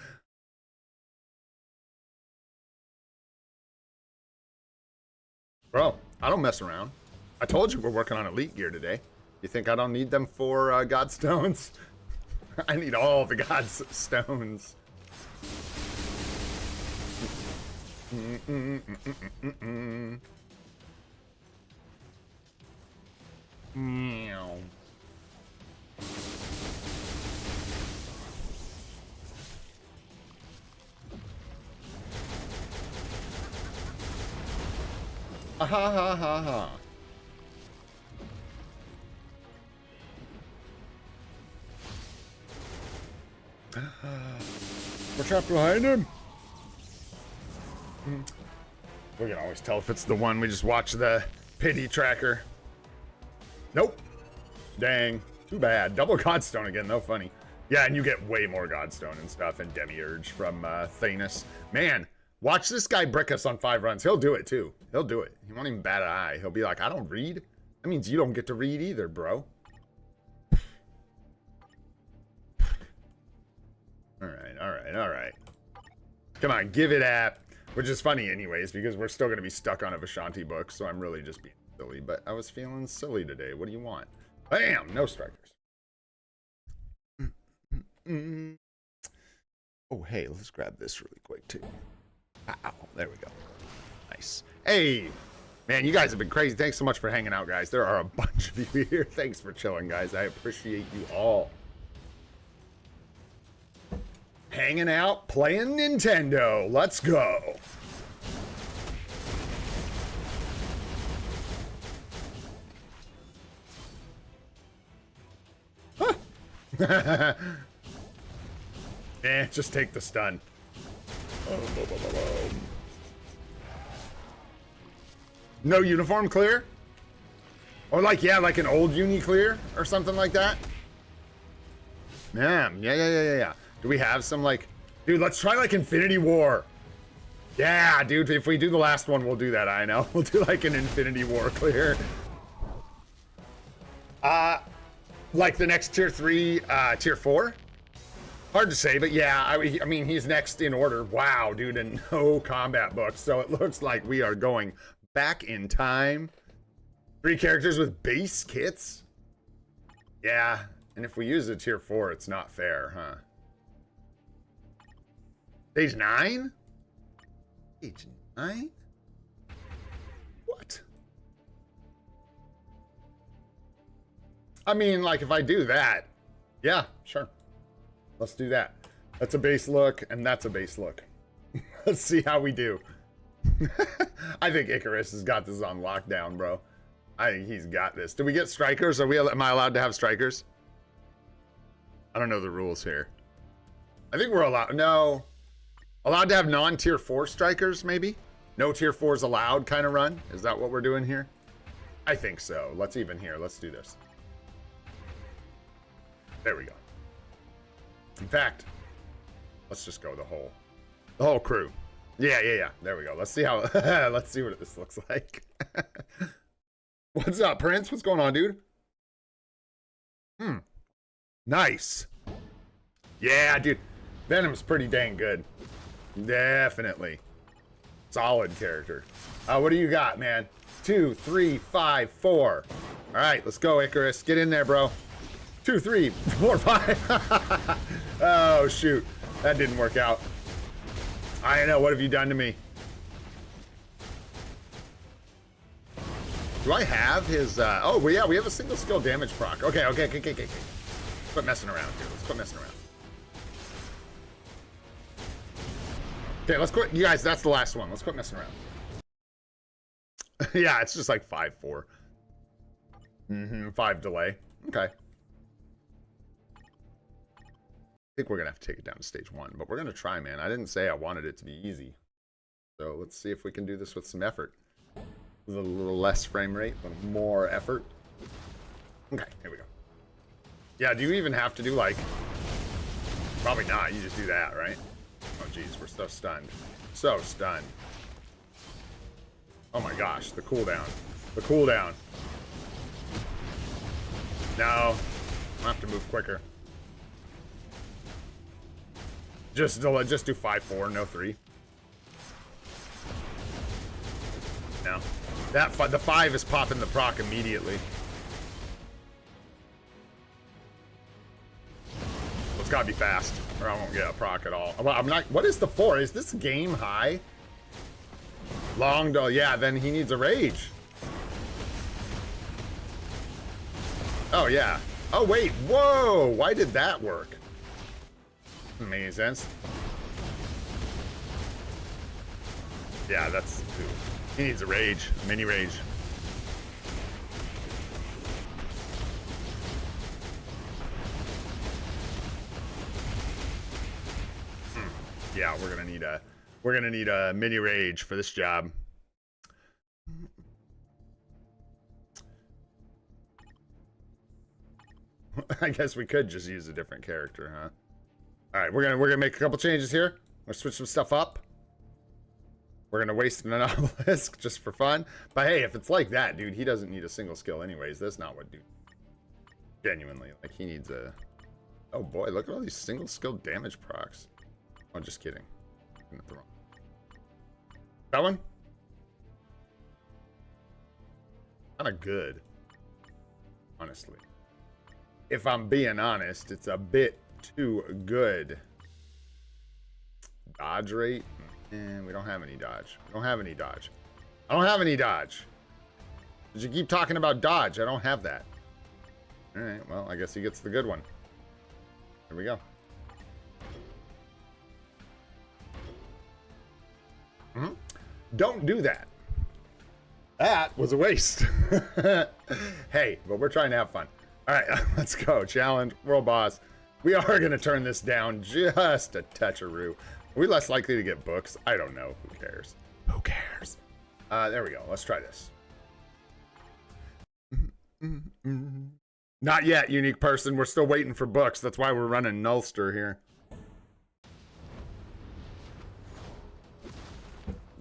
Bro, I don't mess around. I told you we're working on Elite Gear today. You think I don't need them for Godstones? I need all the Godstones. Meow. Ha ha ha ha. We're trapped behind him. We can always tell if it's the one. We just watch the pity tracker. Nope. Dang. Too bad. Double Godstone again, though. Funny. Yeah, and you get way more Godstone and stuff and Demiurge from Thanos. Man, watch this guy brick us on 5 runs. He'll do it, too. He'll do it. He won't even bat an eye. He'll be like, I don't read. That means you don't get to read either, bro. All right. Come on, give it at... Which is funny anyways, because we're still going to be stuck on a Vishanti book, so I'm really just being silly. But I was feeling silly today. What do you want? Bam! No strikers. Oh, hey, let's grab this really quick, too. Ow, there we go. Nice. Hey! Man, you guys have been crazy. Thanks so much for hanging out, guys. There are a bunch of you here. Thanks for chilling, guys. I appreciate you all. Hanging out, playing Nintendo. Let's go. Huh. Just take the stun. No uniform clear? Or like, yeah, like an old uni clear or something like that? Yeah. Do we have some like... Dude, let's try like Infinity War. Yeah, dude, if we do the last one, we'll do that, I know. We'll do like an Infinity War clear. Like the next tier 3, tier 4? Hard to say, but yeah, I mean, he's next in order. Wow, dude, and no combat books. So it looks like we are going back in time. 3 characters with base kits? Yeah, and if we use a tier 4, it's not fair, huh? Stage 9? Stage 9? What? I mean, like, if I do that, yeah, sure. Let's do that. That's a base look, and that's a base look. Let's see how we do. I think Icarus has got this on lockdown, bro. I think he's got this. Do we get strikers? Am I allowed to have strikers? I don't know the rules here. I think we're allowed. No. Allowed to have non-tier 4 strikers, maybe? No tier 4s allowed kind of run? Is that what we're doing here? I think so. Let's even here. Let's do this. There we go. In fact, let's just go the whole crew. Yeah. There we go. Let's see how, let's see what this looks like. What's up, Prince? What's going on, dude? Nice. Yeah, dude. Venom's pretty dang good. Definitely. Solid character. What do you got, man? 2, 3, 5, 4. All right, let's go, Icarus. Get in there, bro. 2, 3, 4, 5. Oh, shoot. That didn't work out. I know. What have you done to me? Do I have his... Oh, well, yeah, we have a single skill damage proc. Okay. Quit messing around here. Let's quit messing around. Okay, let's quit. You guys, that's the last one. Let's quit messing around. Yeah, it's just like 5-4. 5 delay. Okay. I think we're going to have to take it down to stage 1, but we're going to try, man. I didn't say I wanted it to be easy. So let's see if we can do this with some effort. With a little less frame rate, but more effort. Okay, here we go. Yeah, do you even have to do, like... Probably not. You just do that, right? Oh, jeez, we're so stunned. So stunned. Oh my gosh, the cooldown. The cooldown. No. I'll have to move quicker. Just do 5-4, no 3. No. The 5 is popping the proc immediately. It's gotta be fast, or I won't get a proc at all. I'm not. What is the 4? Is this game high? Long doll. Yeah, then he needs a rage. Oh yeah. Oh wait. Whoa. Why did that work? Doesn't make any sense. Yeah, that's. Dude. He needs a rage. A mini rage. Yeah, we're gonna need a mini rage for this job. I guess we could just use a different character, huh? All right, we're gonna make a couple changes here. We'll switch some stuff up. We're gonna waste an obelisk just for fun. But hey, if it's like that, dude, he doesn't need a single skill anyways. That's not what dude. Genuinely, like he needs a. Oh boy, look at all these single skill damage procs. Oh, just kidding. That one? Kind of good. Honestly. If I'm being honest, it's a bit too good. Dodge rate? We don't have any dodge. We don't have any dodge. I don't have any dodge. Did you keep talking about dodge? I don't have that. Alright, well, I guess he gets the good one. Here we go. Don't do that. That was a waste. Hey, but we're trying to have fun. All right, let's go. Challenge, world boss. We are going to turn this down just a touch-a-roo. Are we less likely to get books? I don't know. Who cares? Who cares? There we go. Let's try this. Not yet, unique person. We're still waiting for books. That's why we're running Nullster here.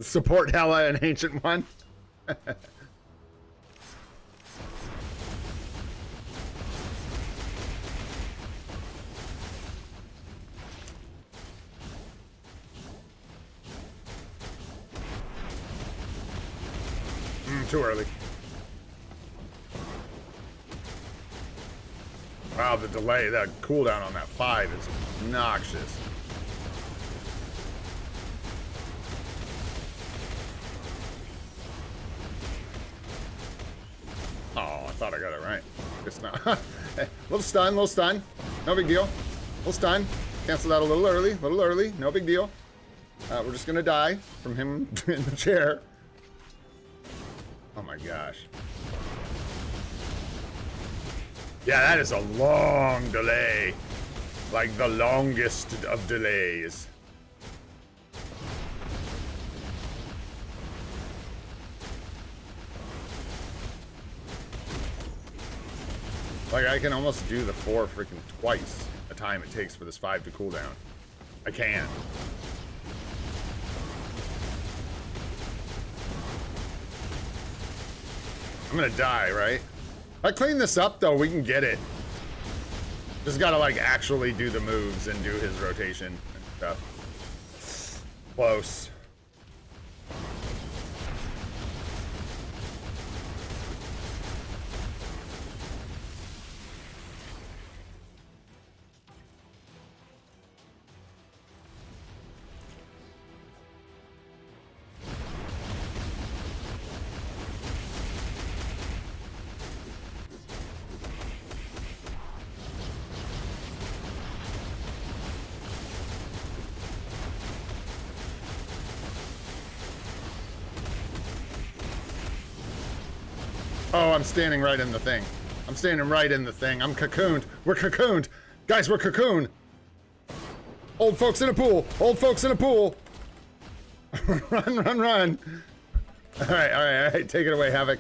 Support Hella an Ancient One. Too early. Wow, the delay, that cooldown on that 5 is obnoxious. Oh, I thought I got it right. Guess not. Little stun. No big deal. Little stun. Cancel that a little early. No big deal. We're just gonna die from him in the chair. Oh my gosh. Yeah, that is a long delay. Like the longest of delays. Like I can almost do the 4 freaking twice the time it takes for this 5 to cool down. I can. I'm gonna die, right? If I clean this up though, we can get it. Just gotta like actually do the moves and do his rotation and stuff. Close. Oh, I'm standing right in the thing. I'm standing right in the thing. I'm cocooned. We're cocooned. Guys, we're cocooned. Old folks in a pool. Old folks in a pool. Run. All right. Take it away, Havoc.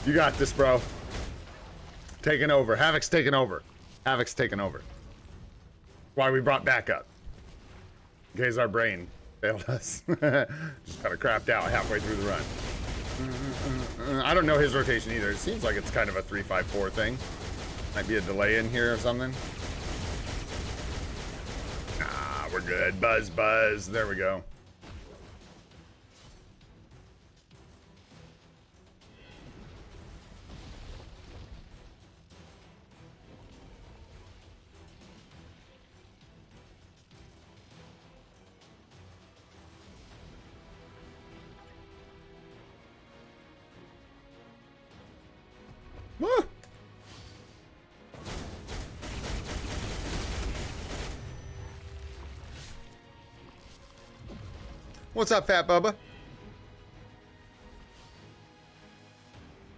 You got this, bro. Taking over. Havoc's taking over. Havoc's taking over. Why we brought backup. In case our brain failed us. Just kind of crapped out halfway through the run. I don't know his rotation either. It seems like it's kind of a 3-5-4 thing. Might be a delay in here or something. Ah, we're good. Buzz. There we go. Woo! What's up, Fat Bubba?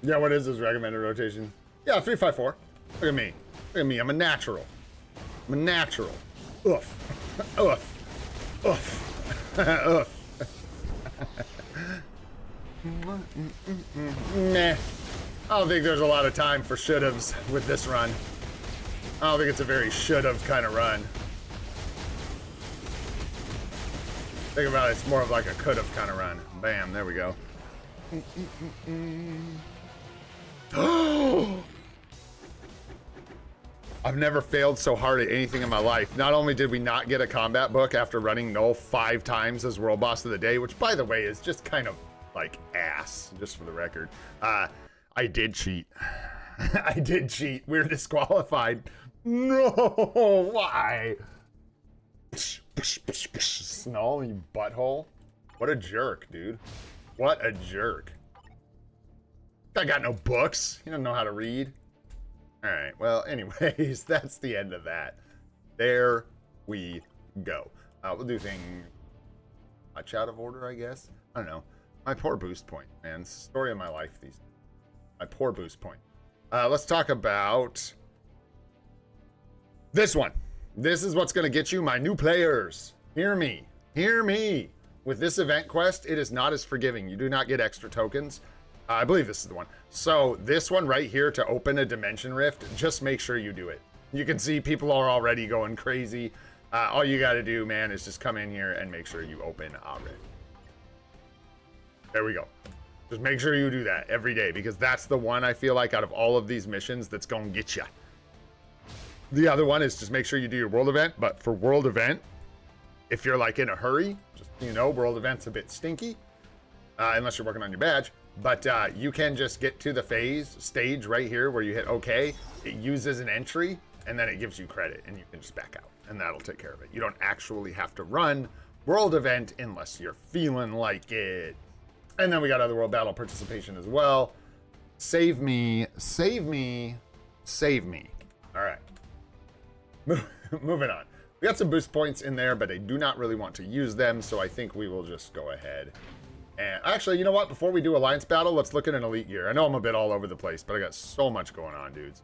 Yeah, what is his recommended rotation? Yeah, 3-5-4. Look at me. Look at me. I'm a natural. I'm a natural. Oof. Oof. Oof. Oof. Meh. I don't think there's a lot of time for should-haves with this run. I don't think it's a very should-have kind of run. Think about it, it's more of like a could-have kind of run. Bam, there we go. I've never failed so hard at anything in my life. Not only did we not get a combat book after running Null 5 times as World Boss of the Day, which by the way is just kind of like ass, just for the record. I did cheat. I did cheat. We're disqualified. No, why? Snull, you butthole. What a jerk, dude. What a jerk. I got no books. You don't know how to read. All right, well, anyways, that's the end of that. There we go. We'll do things much out of order, I guess. I don't know. My poor boost point, man. Story of my life these days. My poor boost point. Let's talk about this one. This is what's going to get you, my new players. Hear me. Hear me. With this event quest, it is not as forgiving. You do not get extra tokens. I believe this is the one. So this one right here to open a dimension rift, just make sure you do it. You can see people are already going crazy. All you got to do, man, is just come in here and make sure you open a rift. There we go. Just make sure you do that every day, because that's the one I feel like out of all of these missions that's going to get you. The other one is just make sure you do your world event. But for world event, if you're like in a hurry, just, you know, world event's a bit stinky, unless you're working on your badge. But you can just get to the stage right here where you hit OK. It uses an entry, and then it gives you credit, and you can just back out, and that'll take care of it. You don't actually have to run world event unless you're feeling like it. And then we got other world battle participation as well. Save me, save me, save me. All right. Moving on. We got some boost points in there, but I do not really want to use them, so I think we will just go ahead. And actually, you know what? Before we do Alliance Battle, let's look at an Elite Gear. I know I'm a bit all over the place, but I got so much going on, dudes.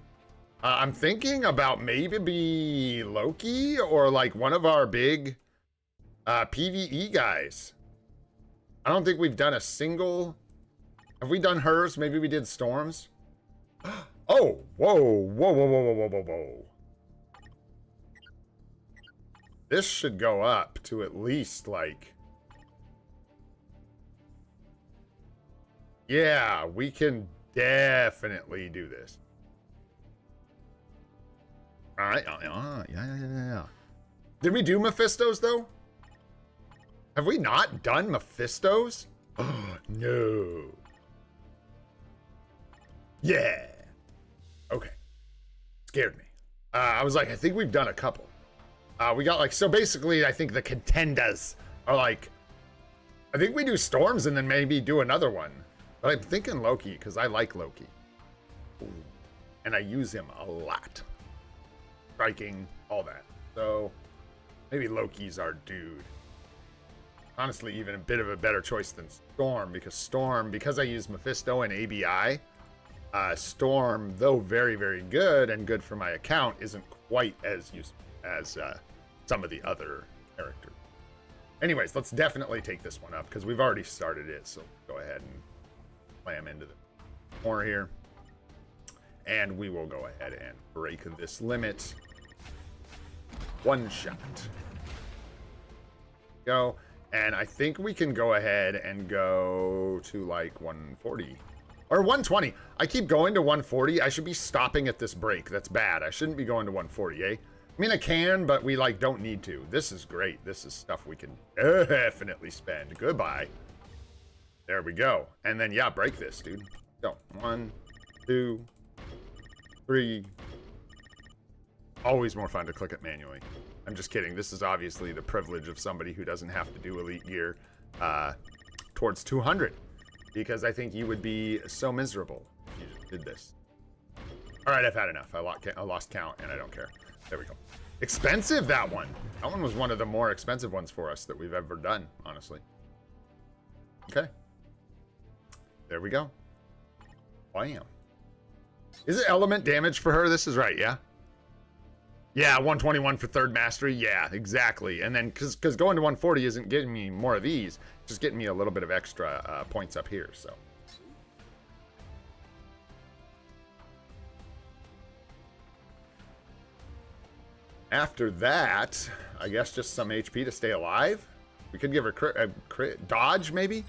I'm thinking about maybe Loki or like one of our big PvE guys. I don't think we've done a single... Have we done hers? Maybe we did Storms? Oh! Whoa! Whoa, whoa, whoa, whoa, whoa, whoa, whoa. This should go up to at least, like... Yeah, we can definitely do this. All right. Yeah. Did we do Mephistos, though? Have we not done Mephistos? Oh, no. Yeah. Okay. Scared me. I was like, I think we've done a couple. We got like, so basically, I think the contenders are like, I think we do Storms and then maybe do another one. But I'm thinking Loki, because I like Loki. Ooh. And I use him a lot. Striking, all that. So, maybe Loki's our dude. Honestly, even a bit of a better choice than Storm, because I use Mephisto and ABI, Storm, though very, very good and good for my account, isn't quite as useful as some of the other characters. Anyways, let's definitely take this one up, because we've already started it, so go ahead and slam into the corner here. And we will go ahead and break this limit. One shot. Go. And I think we can go ahead and go to like 140 or 120. I keep going to 140. I should be stopping at this break. That's bad. I shouldn't be going to 140, eh? I mean, I can, but we like don't need to. This is great. This is stuff we can definitely spend. Goodbye. There we go. And then, yeah, break this, dude. Go. 1, 2, 3. Always more fun to click it manually. I'm just kidding. This is obviously the privilege of somebody who doesn't have to do Elite Gear towards 200. Because I think you would be so miserable if you just did this. All right, I've had enough. I lost count, and I don't care. There we go. Expensive, that one. That one was one of the more expensive ones for us that we've ever done, honestly. Okay. There we go. Bam. Is it element damage for her? This is right, yeah? Yeah, 121 for third mastery. Yeah, exactly. And then, because going to 140 isn't getting me more of these, just getting me a little bit of extra points up here, so. After that, I guess just some HP to stay alive. We could give her crit dodge, maybe?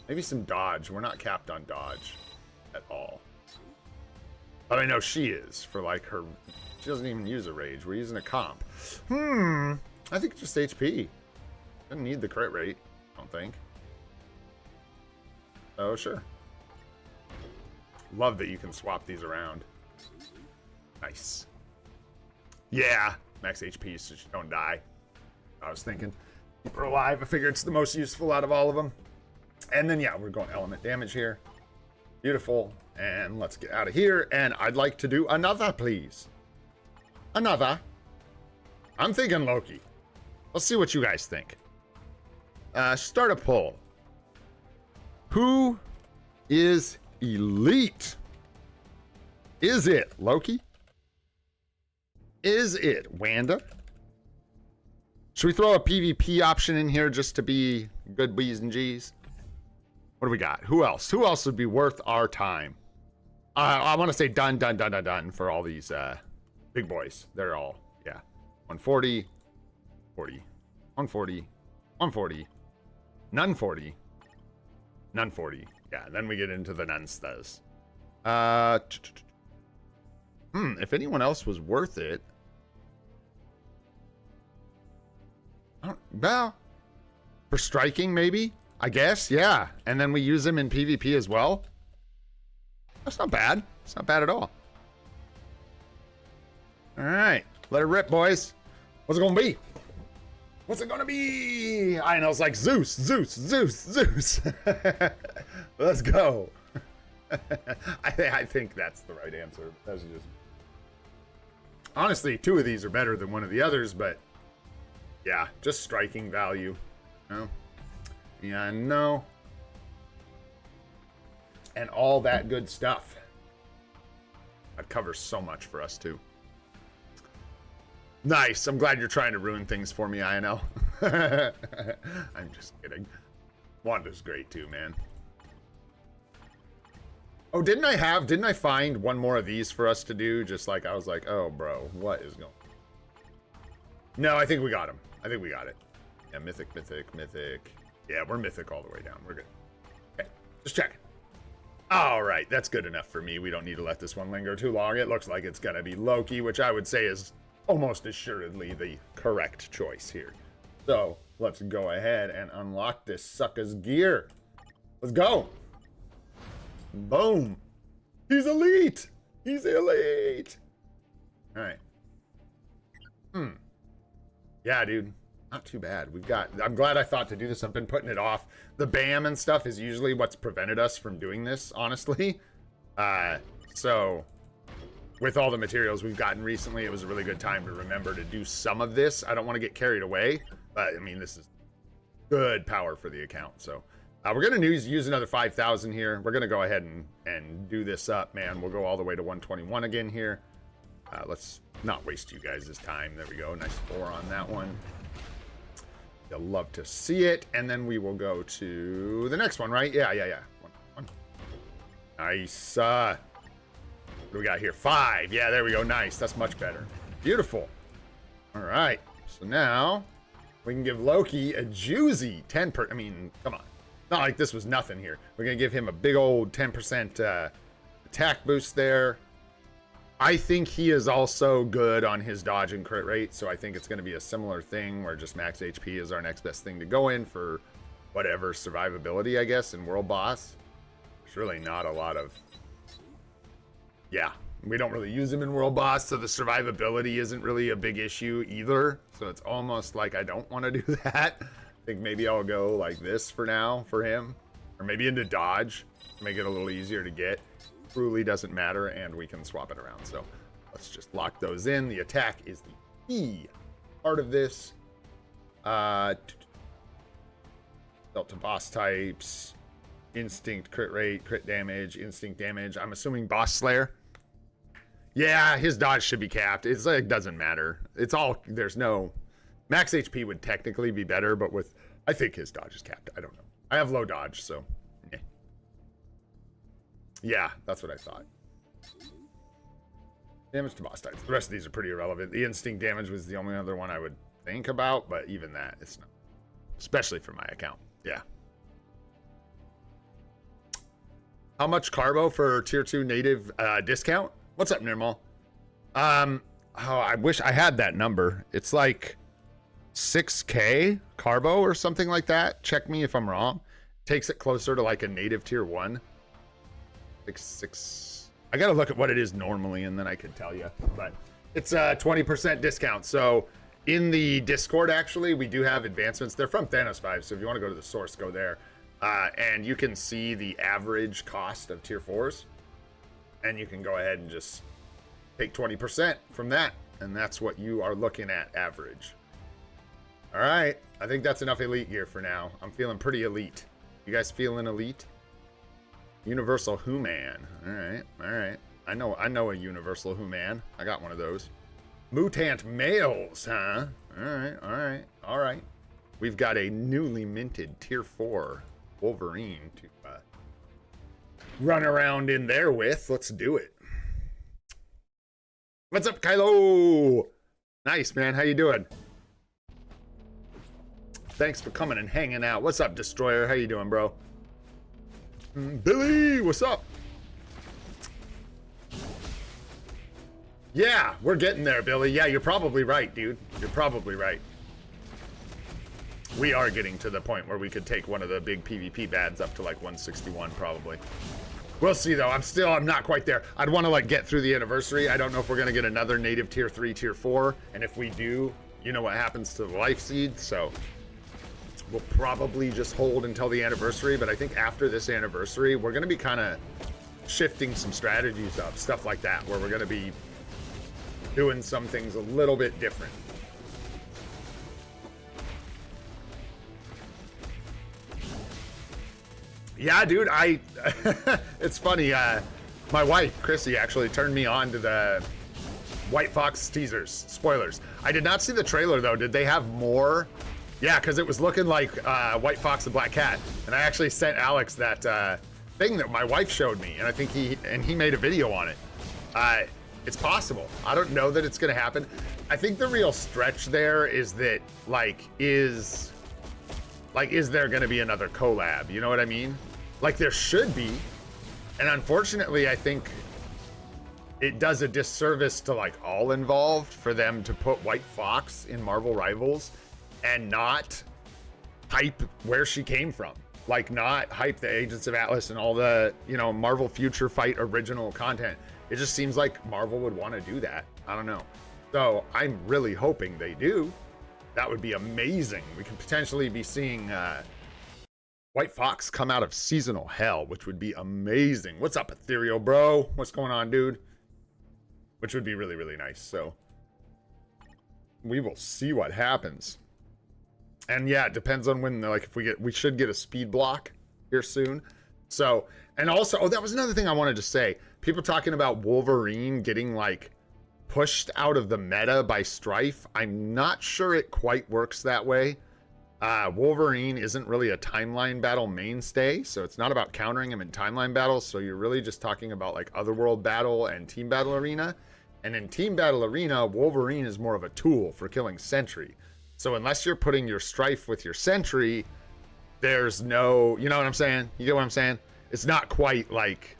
Maybe some dodge. We're not capped on dodge at all. But I know she is for like her... She doesn't even use a rage. We're using a comp. I think just HP. Doesn't need the crit rate, I don't think. Oh, sure. Love that you can swap these around. Nice. Yeah, max HP so she don't die. I was thinking. Keep her alive. I figure it's the most useful out of all of them. And then, yeah, we're going element damage here. Beautiful. And let's get out of here. And I'd like to do another, please. Another. I'm thinking Loki. Let's see what you guys think. Start a poll. Who is elite? Is it Loki? is it, Wanda? Should we throw a PvP option in here just to be good B's and G's? What do we got? Who else? Who else would be worth our time? I want to say done for all these big boys. They're all, yeah. 140, 40, 140, 140, none 40, none 40. Yeah, then we get into the nunstas. If anyone else was worth it. Well, for striking, maybe, I guess, yeah. And then we use them in PvP as well. That's not bad. It's not bad at all. All right, let it rip, boys. What's it gonna be? What's it gonna be? I know, it's like Zeus. Let's go. I think that's the right answer. That's just... Honestly, 2 of these are better than one of the others, but yeah, just striking value. No. Yeah, no. And all that good stuff. That covers so much for us, too. Nice. I'm glad you're trying to ruin things for me, INL. I'm just kidding. Wanda's great, too, man. Oh, didn't I find one more of these for us to do? Just like, I was like, oh, bro, what is going on? No, I think we got him. I think we got it. Yeah, mythic. Yeah, we're mythic all the way down. We're good. Okay, just checking. All right, that's good enough for me. We don't need to let this one linger too long. It looks like it's going to be Loki, which I would say is almost assuredly the correct choice here. So let's go ahead and unlock this sucker's gear. Let's go. Boom. He's elite. He's elite. All right. Yeah, dude. Not too bad. I'm glad I thought to do this. I've been putting it off. The BAM and stuff is usually what's prevented us from doing this, honestly. So with all the materials we've gotten recently, it was a really good time to remember to do some of this. I don't want to get carried away, but I mean, this is good power for the account. So we're going to use another 5,000 here. We're going to go ahead and do this up, man. We'll go all the way to 121 again here. Let's not waste you guys' time. There we go. Nice 4 on that one. You'll love to see it. And then we will go to the next one, right? Yeah. One. Nice. What do we got here? 5. Yeah, there we go. Nice. That's much better. Beautiful. All right. So now we can give Loki a juicy 10%. I mean, come on. Not like this was nothing here. We're going to give him a big old 10% attack boost there. I think he is also good on his dodge and crit rate, so I think it's going to be a similar thing where just max HP is our next best thing to go in for whatever survivability, I guess, in World Boss. There's really not a lot of... Yeah, we don't really use him in World Boss, so the survivability isn't really a big issue either. So it's almost like I don't want to do that. I think maybe I'll go like this for now for him, or maybe into dodge, make it a little easier to get. Truly doesn't matter, and we can swap it around. So let's just lock those in. The attack is the key part of this. Dealt to boss types, instinct, crit rate, crit damage, instinct damage. I'm assuming boss slayer. Yeah, his dodge should be capped. It's like, doesn't matter. It's all, there's no max HP would technically be better, but with, I think his dodge is capped. I don't know. I have low dodge, so yeah, that's what I thought. Damage to boss types. The rest of these are pretty irrelevant. The instinct damage was the only other one I would think about, but even that, it's not. Especially for my account. Yeah. How much carbo for tier 2 native discount? What's up, Nirmal? Oh, I wish I had that number. It's like 6K carbo or something like that. Check me if I'm wrong. Takes it closer to like a native tier 1. 6. I gotta look at what it is normally and then I can tell you, but it's a 20% discount. So in the Discord, actually, we do have advancements. They're from Thanos 5, so if you want to go to the source, go there, and you can see the average cost of tier 4s, and you can go ahead and just take 20% from that, and that's what you are looking at average. All right, I think that's enough elite gear for now. I'm feeling pretty elite. You guys feeling elite? Universal Who-Man. All right. I know a Universal Who-Man. I got one of those. Mutant males, huh? All right. We've got a newly minted tier 4 Wolverine to run around in there with. Let's do it. What's up, Kylo? Nice, man. How you doing? Thanks for coming and hanging out. What's up, Destroyer? How you doing, bro? Billy, what's up? Yeah, we're getting there, Billy. Yeah, you're probably right, dude. You're probably right. We are getting to the point where we could take one of the big PvP bads up to like 161, probably. We'll see, though. I'm not quite there. I'd want to like get through the anniversary. I don't know if we're going to get another native tier 3, tier 4. And if we do, you know what happens to the life seed. So we'll probably just hold until the anniversary. But I think after this anniversary, we're going to be kind of shifting some strategies up, stuff like that, where we're going to be doing some things a little bit different. Yeah, dude, it's funny, my wife, Chrissy, actually turned me on to the White Fox teasers, spoilers. I did not see the trailer, though. Did they have more? Yeah, because it was looking like White Fox and Black Cat, and I actually sent Alex that thing that my wife showed me, and I think he made a video on it. It's possible. I don't know that it's gonna happen. I think the real stretch there is that, is there gonna be another collab? You know what I mean? Like, there should be. And unfortunately, I think it does a disservice to, like, all involved for them to put White Fox in Marvel Rivals and not hype where she came from. Like, not hype the Agents of Atlas and all the, you know, Marvel Future Fight original content. It just seems like Marvel would want to do that. I don't know. So I'm really hoping they do. That would be amazing. We could potentially be seeing White Fox come out of seasonal hell, which would be amazing. What's up, Ethereal bro? What's going on, dude? Which would be really, really nice. So we will see what happens. And yeah, it depends on when, like, if we should get a speed block here soon. So, and also, oh, that was another thing I wanted to say. People talking about Wolverine getting, like, pushed out of the meta by Strife. I'm not sure it quite works that way. Wolverine isn't really a timeline battle mainstay, so it's not about countering him in timeline battles. So you're really just talking about, like, Otherworld battle and Team Battle Arena. And in Team Battle Arena, Wolverine is more of a tool for killing Sentry. So unless you're putting your Strife with your Sentry, there's no, you know what I'm saying? You get what I'm saying? It's not quite like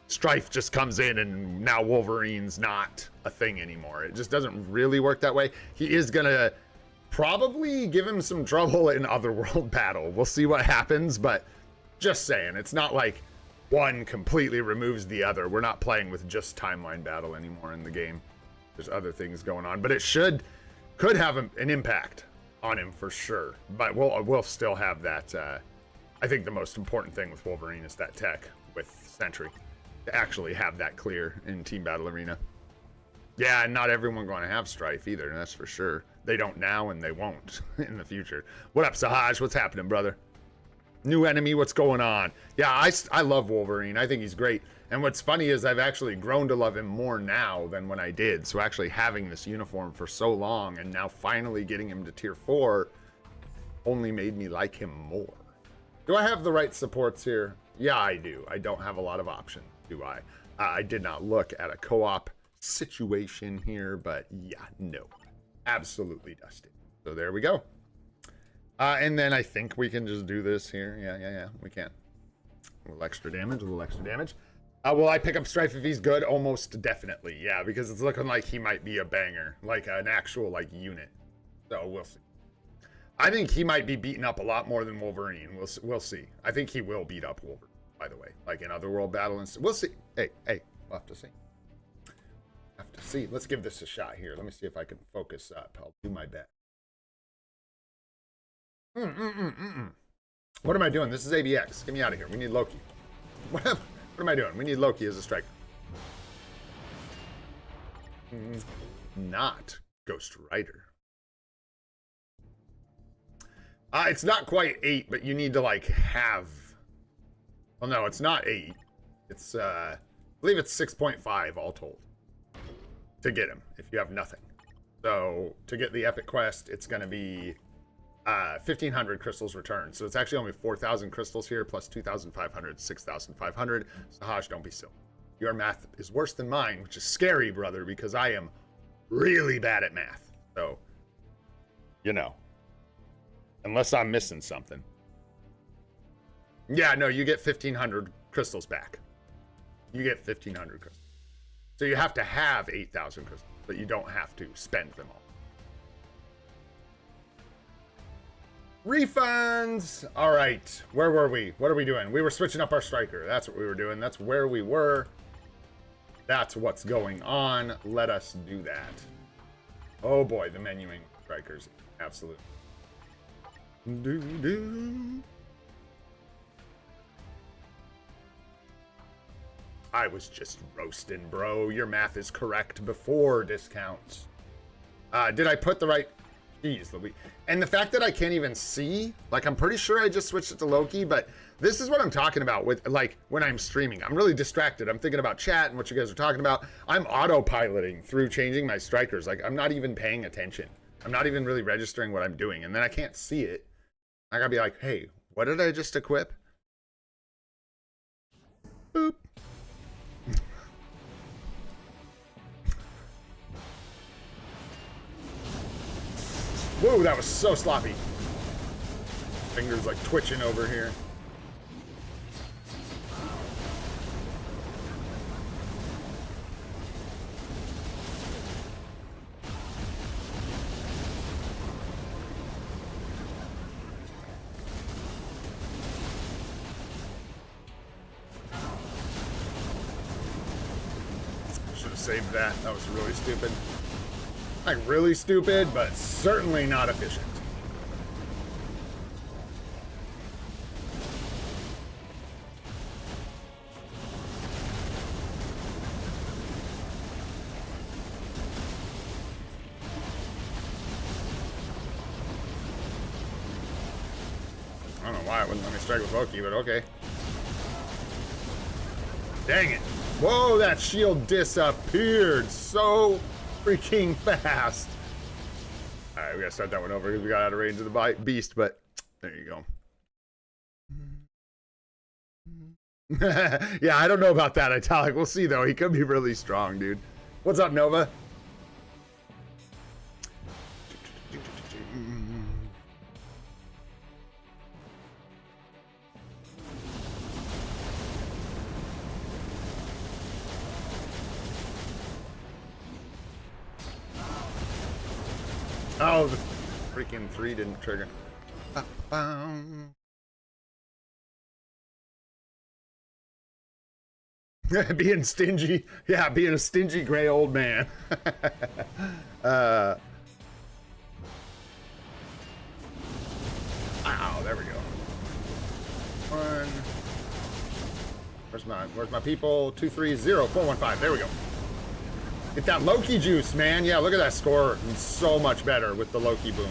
Strife just comes in and now Wolverine's not a thing anymore. It just doesn't really work that way. He is gonna probably give him some trouble in Otherworld battle. We'll see what happens, but just saying, it's not like one completely removes the other. We're not playing with just timeline battle anymore in the game. There's other things going on, but it could have an impact on him for sure. But we'll still have that. I think the most important thing with Wolverine is that tech with Sentry, to actually have that clear in Team Battle Arena. Yeah, and not everyone going to have Strife either, that's for sure. They don't now and they won't in the future. What up, Sahaj? What's happening, brother? New enemy, what's going on? Yeah, I love Wolverine. I think he's great. And what's funny is I've actually grown to love him more now than when I did. So actually having this uniform for so long and now finally getting him to tier 4 only made me like him more. Do I have the right supports here? Yeah, I do. I don't have a lot of options, do I? I did not look at a co-op situation here, but yeah, no. Absolutely dusted. So there we go. And then I think we can just do this here. Yeah, we can. A little extra damage, Will I pick up Strife if he's good? Almost definitely, yeah, because it's looking like he might be a banger, like an actual, like, unit. So we'll see. I think he might be beaten up a lot more than Wolverine. We'll see. I think he will beat up Wolverine, by the way, like in Otherworld battle. And we'll see. Hey, we'll have to see. Let's give this a shot here. Let me see if I can focus up. I'll do my best. What am I doing? This is ABX. Get me out of here. We need Loki. What am I doing? We need Loki as a striker. Not Ghost Rider. It's not quite 8, but you need to, like, have... Well, no, it's not 8. It's, I believe it's 6.5 all told. to get him if you have nothing. So to get the epic quest, it's going to be 1,500 crystals returned. So it's actually only 4,000 crystals here, plus 2,500, 6,500. So Haj, don't be silly. Your math is worse than mine, which is scary, brother, because I am really bad at math. So, you know, unless I'm missing something. Yeah, no, you get 1,500 crystals back. You get 1,500 crystals. So you have to have 8,000 crystals, but you don't have to spend them all. Refunds! All right, where were we? What are we doing? We were switching up our striker. That's what we were doing. That's where we were. That's what's going on. Let us do that. Oh boy, the menuing strikers. Absolutely. I was just roasting, bro. Your math is correct before discounts. Did I put the right... Jeez, Louise. And the fact that I can't even see, like, I'm pretty sure I just switched it to Loki, but this is what I'm talking about with, like, when I'm streaming. I'm really distracted. I'm thinking about chat and what you guys are talking about. I'm autopiloting through changing my strikers. Like, I'm not even paying attention. I'm not even really registering what I'm doing. And then I can't see it. I gotta be like, hey, what did I just equip? Boop. Whoa, that was so sloppy. Fingers like twitching over here. Should have saved that. That was really stupid. Like, really stupid, but certainly not efficient. I don't know why it wouldn't let me strike with Loki, but okay. Dang it. Whoa, that shield disappeared so freaking fast. All right, we gotta start that one over because we got out of range of the beast, but there you go. Yeah, I don't know about that, Italic. We'll see, though. He could be really strong, dude. What's up, Nova? Oh, the freaking 3 didn't trigger. Being stingy. Yeah, being a stingy gray old man. Ow, there we go. One. Where's my people? 230415. There we go. Get that Loki juice, man. Yeah, look at that score. It's so much better with the Loki boom.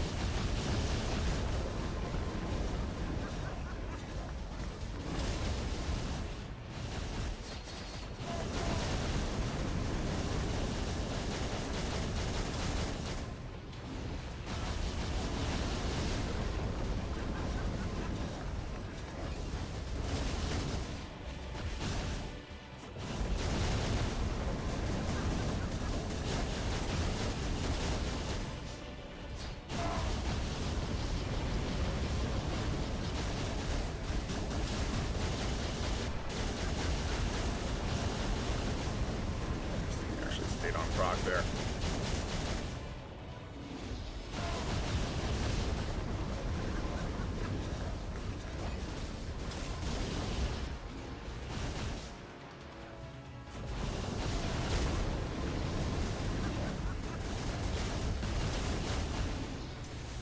There.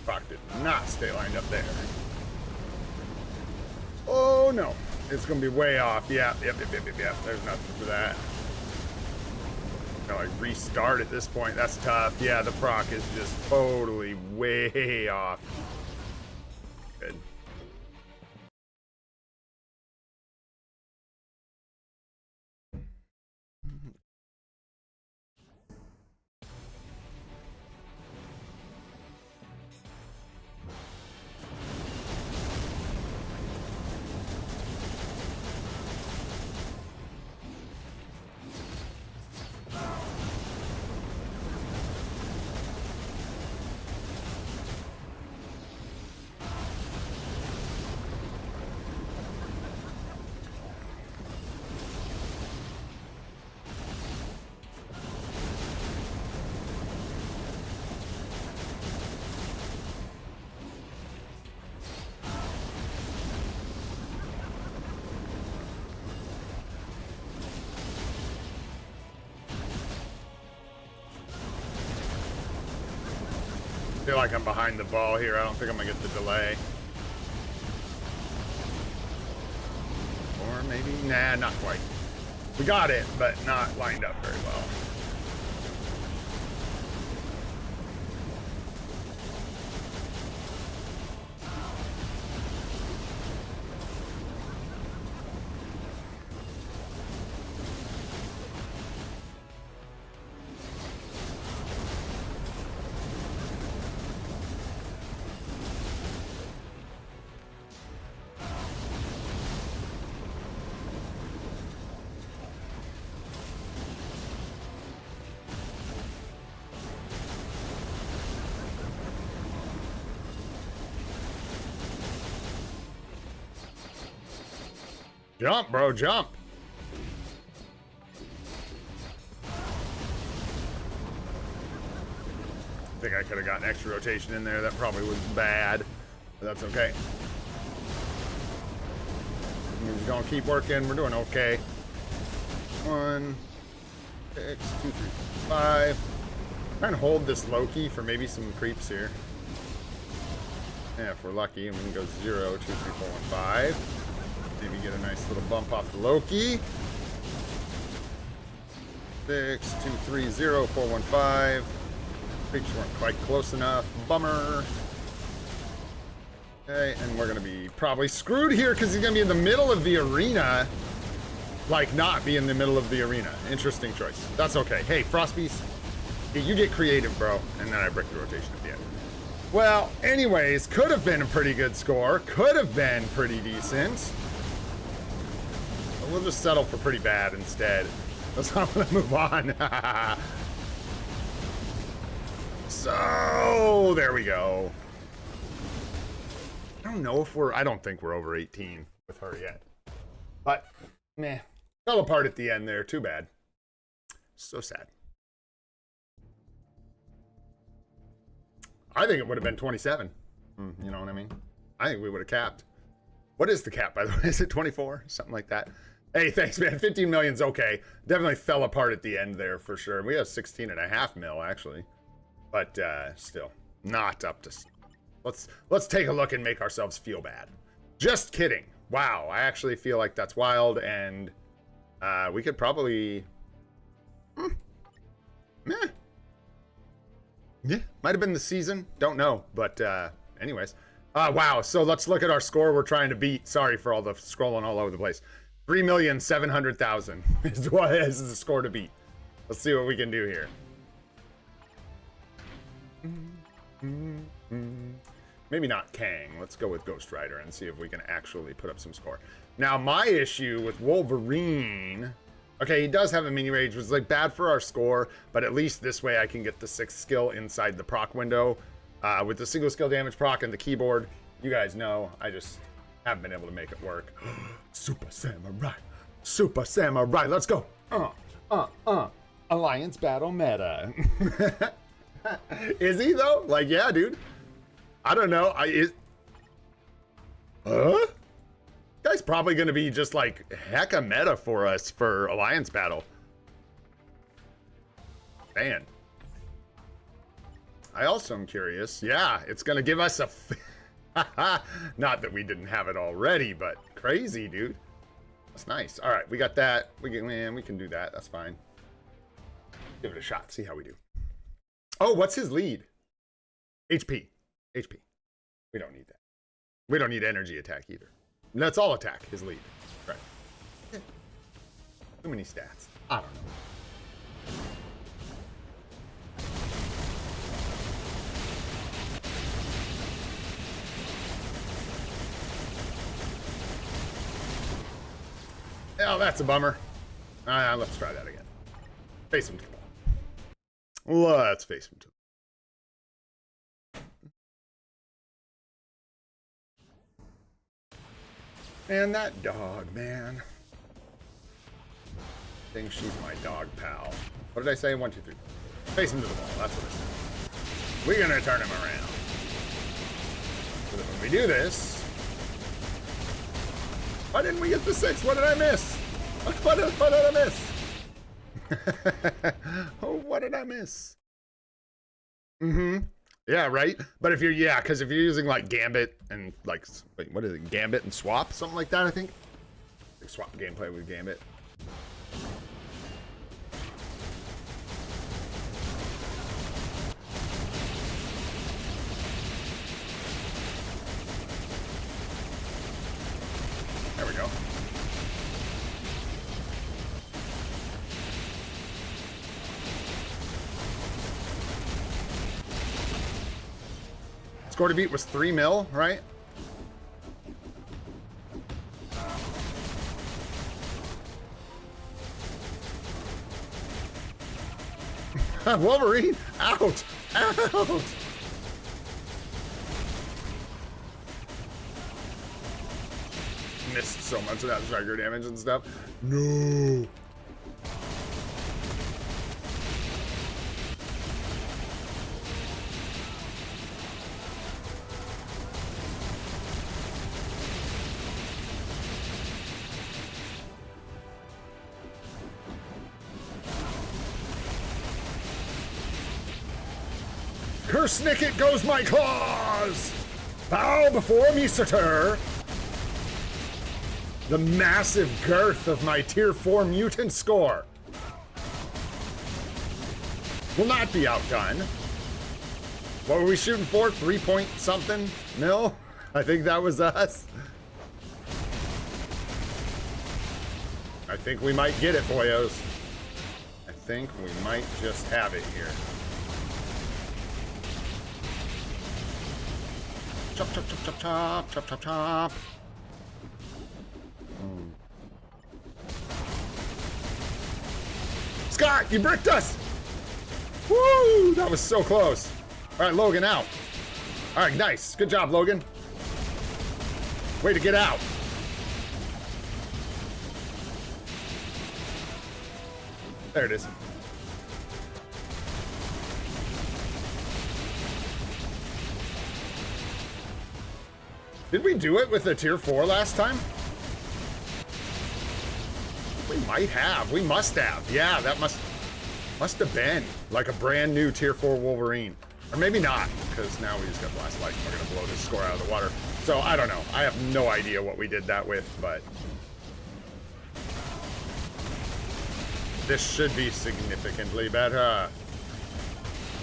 Proc did not stay lined up there. Oh no, it's gonna be way off. Yeah, yep. There's nothing for that. Like restart at this point. That's tough. Yeah, the proc is just totally way off. Good. feel like I'm behind the ball here. I don't think I'm gonna get the delay. Or maybe, nah, not quite. We got it, but not lined up very well. Jump, bro, jump. I think I could have gotten extra rotation in there. That probably was bad, but that's okay. We're just gonna keep working. We're doing okay. 1, 6, 2, 3, 5. Trying to hold this low key for maybe some creeps here. Yeah, if we're lucky, and we can go 0, 2, 3, 4, 1, 5. Maybe get a nice little bump off the Loki. 6, 2, 3, 0, 4, 1, 5. Creeps weren't quite close enough. Bummer. Okay, and we're gonna be probably screwed here because he's gonna be in the middle of the arena. Like, not be in the middle of the arena. Interesting choice. That's okay. Hey, Frostbeast, you get creative, bro. And then I break the rotation at the end. Well, anyways, could have been a pretty good score. Could have been pretty decent. We'll just settle for pretty bad instead. That's how I'm gonna move on. So there we go. I don't know if I don't think we're over 18 with her yet. But meh. Fell apart at the end there. Too bad. So sad. I think it would have been 27. You know what I mean? I think we would have capped. What is the cap, by the way? Is it 24? Something like that. Hey, thanks, man. 15 million's okay. Definitely fell apart at the end there for sure. We have 16.5 mil, actually. But still, not up to... Let's take a look and make ourselves feel bad. Just kidding. Wow, I actually feel like that's wild, and we could probably... Meh. Yeah, might have been the season. Don't know, but anyways. Wow, so let's look at our score we're trying to beat. Sorry for all the scrolling all over the place. 3,700,000 is what is the score to beat. Let's see what we can do here. Maybe not Kang. Let's go with Ghost Rider and see if we can actually put up some score. Now, my issue with Wolverine... Okay, he does have a mini rage, which is like bad for our score, but at least this way I can get the 6th skill inside the proc window. With the single skill damage proc and the keyboard, you guys know, I just haven't been able to make it work. Super Samurai. Super Samurai. Let's go. Alliance battle meta. Is he though? Like, yeah, dude. I don't know. Guy's probably going to be just like hecka meta for us for Alliance battle. Man. I also am curious. Yeah, it's going to give us a... Not that we didn't have it already, but crazy, dude. That's nice. All right, we got that. We can do that. That's fine. Give it a shot. See how we do. Oh, what's his lead? HP. HP. We don't need that. We don't need energy attack either. And that's all attack, his lead. Right. Yeah. Too many stats. I don't know. Oh, that's a bummer. Let's try that again. Face him to the wall. Let's face him to the wall. And that dog, man. I think she's my dog pal. What did I say? 1, 2, 3. Face him to the wall. That's what I said. We're going to turn him around. So that when we do this... Why didn't we get the 6? What did I miss? What did I miss? Oh, what did I miss? Yeah, right? But if you're, yeah, because if you're using like Gambit and like, wait, what is it? Gambit and Swap? Something like that, I think. Like swap gameplay with Gambit. There we go. Score to beat was 3 mil, right? Wolverine, out! Out! Missed so much of that striker damage and stuff. No! Kersnicket goes my claws! Bow before me, Sir. The massive girth of my tier 4 mutant score will not be outdone. What were we shooting for? 3 point something mil? I think that was us. I think we might get it, boyos. I think we might just have it here. Chop, chop, chop, chop, chop, chop, chop, chop. Scott, you bricked us! Woo! That was so close. All right, Logan out. All right, nice. Good job, Logan. Way to get out. There it is. Did we do it with the tier 4 last time? We might have. We must have. Yeah, that must have been like a brand new tier 4 Wolverine. Or maybe not, because now we just got Blast Light and we're going to blow this score out of the water. So I don't know. I have no idea what we did that with, but this should be significantly better. I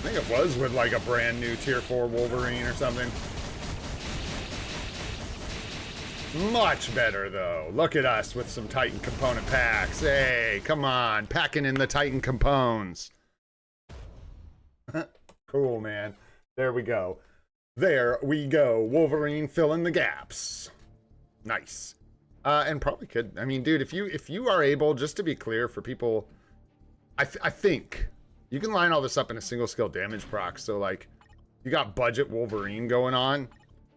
think it was with like a brand new tier 4 Wolverine or something. Much better, though. Look at us with some Titan component packs. Hey, come on. Packing in the Titan components. Cool, man. There we go. There we go. Wolverine filling the gaps. Nice. And probably could. I mean, dude, if you are able, just to be clear for people, I think you can line all this up in a single skill damage proc. So, like, you got budget Wolverine going on.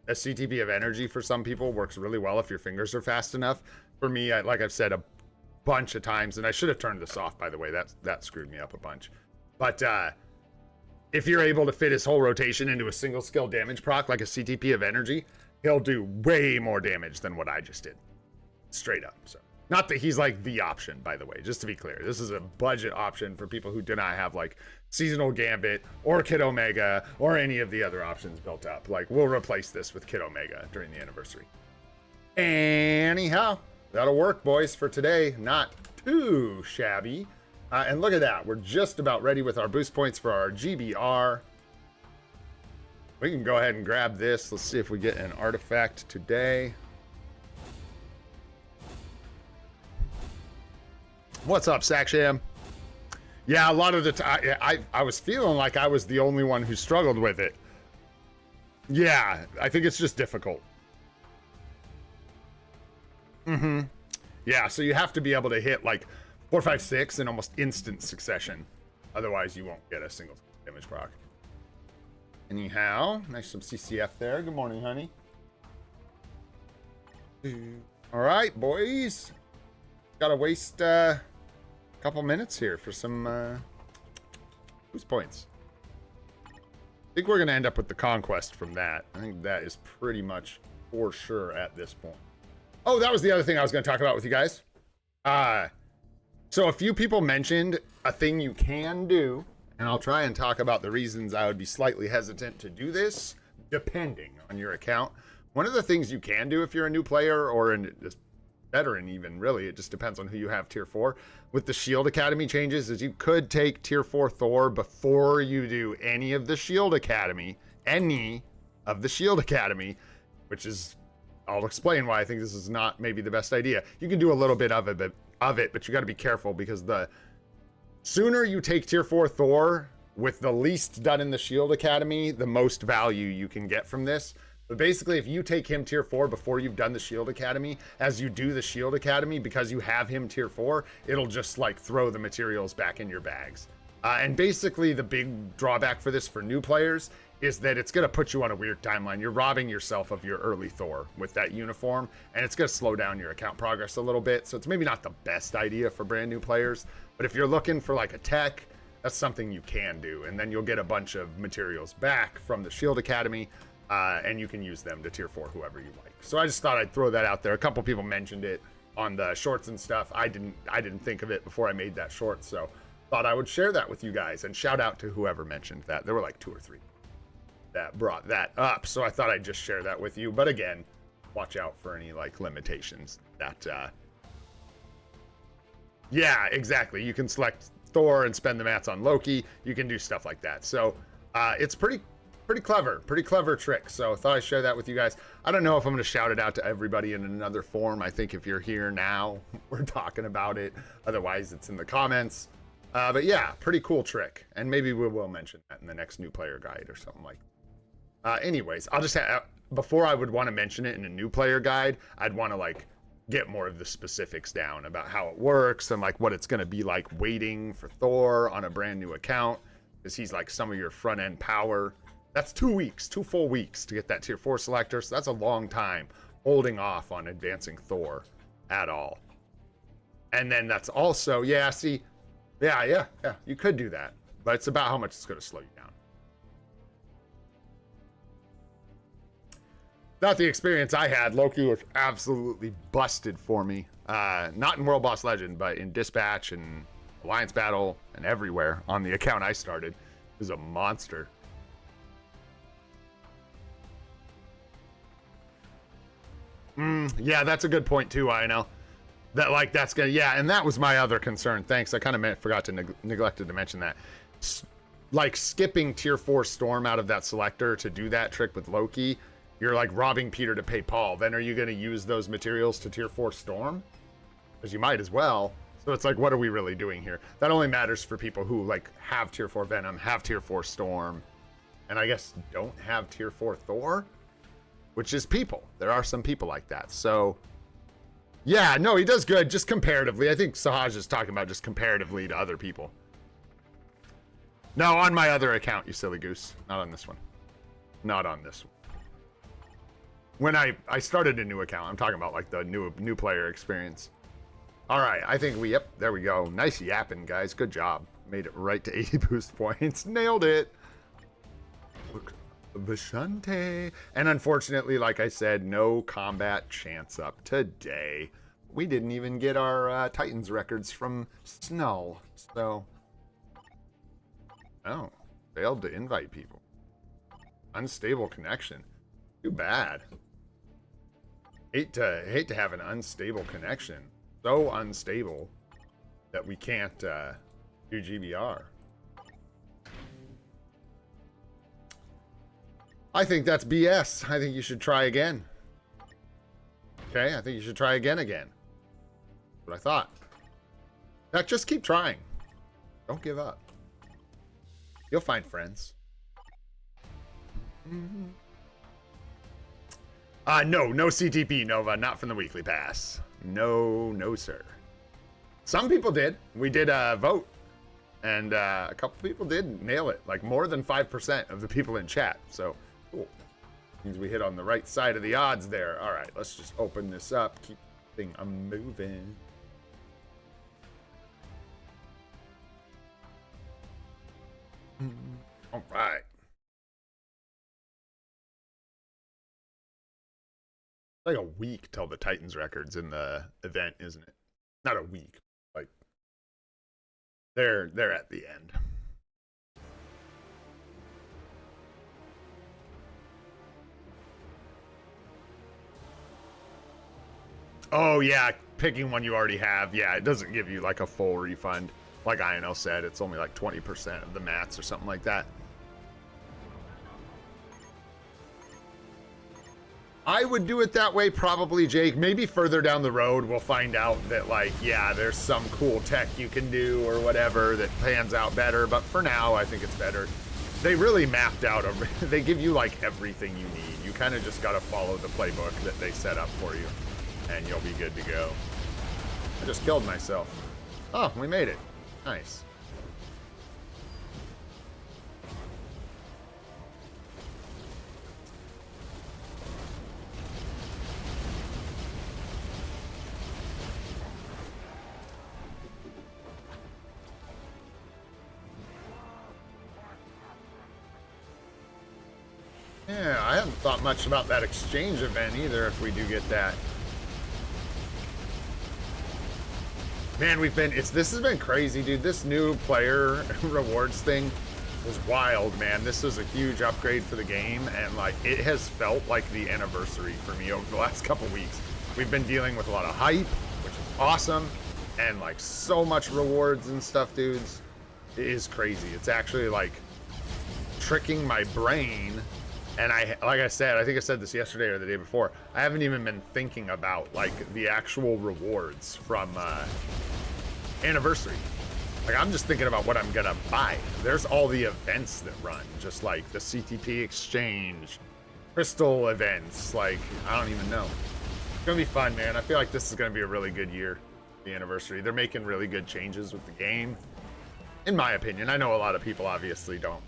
A CTP of energy for some people works really well if your fingers are fast enough. For me, like I've said a bunch of times, and I should have turned this off, by the way. That screwed me up a bunch. But if you're able to fit his whole rotation into a single skill damage proc, like a CTP of energy, he'll do way more damage than what I just did. Straight up. So, not that he's like the option, by the way, just to be clear. This is a budget option for people who do not have like Seasonal Gambit or Kid Omega or any of the other options built up. Like, we'll replace this with Kid Omega during the anniversary. Anyhow, that'll work, boys, for today. Not too shabby. And look at that. We're just about ready with our boost points for our GBR. We can go ahead and grab this. Let's see if we get an artifact today. What's up, Saksham? Yeah, a lot of the time, I was feeling like I was the only one who struggled with it. Yeah, I think it's just difficult. Yeah, so you have to be able to hit like 4, 5, 6 in almost instant succession. Otherwise, you won't get a single damage proc. Anyhow, nice some CCF there. Good morning, honey. All right, boys. Gotta waste couple minutes here for some boost points. I think we're gonna end up with the conquest from that. I think that is pretty much for sure at this point. Oh, that was the other thing I was gonna talk about with you guys. So a few people mentioned a thing you can do And I'll try and talk about the reasons I would be slightly hesitant to do this, depending on your account. One of the things you can do if you're a new player or a veteran even, really, it just depends on who you have tier 4, with the Shield Academy changes, is you could take tier 4 Thor before you do any of the Shield Academy, which is, I'll explain why I think this is not maybe the best idea. You can do a little bit of it, but you got to be careful, because the sooner you take tier 4 Thor with the least done in the Shield Academy, the most value you can get from this. But basically, if you take him tier 4 before you've done the Shield Academy, as you do the Shield Academy, because you have him tier 4, it'll just like throw the materials back in your bags. And basically, the big drawback for this for new players is that it's going to put you on a weird timeline. You're robbing yourself of your early Thor with that uniform, and it's going to slow down your account progress a little bit. So it's maybe not the best idea for brand new players, but if you're looking for like a tech, that's something you can do. And then you'll get a bunch of materials back from the Shield Academy, and you can use them to tier 4 whoever you like. So I just thought I'd throw that out there. A couple people mentioned it on the shorts and stuff. I didn't think of it before I made that short, so thought I would share that with you guys, and shout out to whoever mentioned that. There were like 2 or 3 that brought that up, so I thought I'd just share that with you. But again, watch out for any like limitations that yeah, exactly, you can select Thor and spend the mats on Loki. You can do stuff like that. So it's pretty clever trick. So I thought I'd share that with you guys. I don't know if I'm going to shout it out to everybody in another form. I think if you're here now, we're talking about it. Otherwise, it's in the comments. But yeah, pretty cool trick. And maybe we will mention that in the next new player guide or something like that. Anyways, I'll just have, before I would want to mention it in a new player guide, I'd want to like get more of the specifics down about how it works and like what it's going to be like waiting for Thor on a brand new account, because he's like some of your front end power. That's 2 weeks, 2 full weeks to get that tier 4 selector. So that's a long time holding off on advancing Thor at all. And then that's also, yeah, see, yeah, you could do that, but it's about how much it's going to slow you down. Not the experience I had. Loki was absolutely busted for me. Not in World Boss Legend, but in Dispatch and Alliance Battle and everywhere on the account I started. It was a monster. Yeah, that's a good point too, I know. That like that's gonna, yeah, and that was my other concern. Thanks, I kind of forgot to neglected to mention that. Like skipping tier 4 Storm out of that selector to do that trick with Loki, you're like robbing Peter to pay Paul. Then are you going to use those materials to tier 4 Storm? Because you might as well. So it's like, what are we really doing here? That only matters for people who like have tier 4 Venom, have tier 4 Storm, and I guess don't have tier 4 Thor, which is people. There are some people like that. So yeah, no, he does good just comparatively. I think Sahaj is talking about just comparatively to other people. No, on my other account, you silly goose. Not on this one. Not on this one. When I started a new account, I'm talking about like the new player experience. All right, I think yep, there we go. Nice yapping, guys. Good job. Made it right to 80 boost points. Nailed it. Look, Vishante. And unfortunately, like I said, no combat chance up today. We didn't even get our Titans records from Snow. So, oh, failed to invite people. Unstable connection. Too bad. Hate to have an unstable connection. So unstable that we can't do GBR. I think that's BS. I think you should try again. Okay, I think you should try again. What I thought. Heck, just keep trying. Don't give up. You'll find friends. No CTP, Nova, not from the weekly pass. No, sir. Some people did. We did a vote, and a couple people did nail it. Like more than 5% of the people in chat. So, cool. Means we hit on the right side of the odds there. All right, let's just open this up. Keep the thing moving. All right. Like a week till the Titans records in the event, isn't it? Not a week. Like they're at the end. Oh, yeah, picking one you already have. Yeah, it doesn't give you like a full refund. Like INL said, it's only like 20% of the mats or something like that. I would do it that way probably, Jake. Maybe further down the road we'll find out that, like, yeah, there's some cool tech you can do or whatever that pans out better. But for now, I think it's better. They really mapped out they give you like everything you need. You kind of just got to follow the playbook that they set up for you and you'll be good to go. I just killed myself. Oh, we made it. Nice. Yeah, I haven't thought much about that exchange event either if we do get that. Man, this has been crazy, dude. This new player rewards thing was wild, man. This was a huge upgrade for the game, and like it has felt like the anniversary for me over the last couple weeks. We've been dealing with a lot of hype, which is awesome, and like so much rewards and stuff, dudes. It is crazy. It's actually like tricking my brain. And like I said, I think I said this yesterday or the day before, I haven't even been thinking about like the actual rewards from Anniversary. Like I'm just thinking about what I'm gonna buy. There's all the events that run, just like the CTP exchange, crystal events, like I don't even know. It's gonna be fun, man. I feel like this is gonna be a really good year, the Anniversary. They're making really good changes with the game, in my opinion. I know a lot of people obviously don't.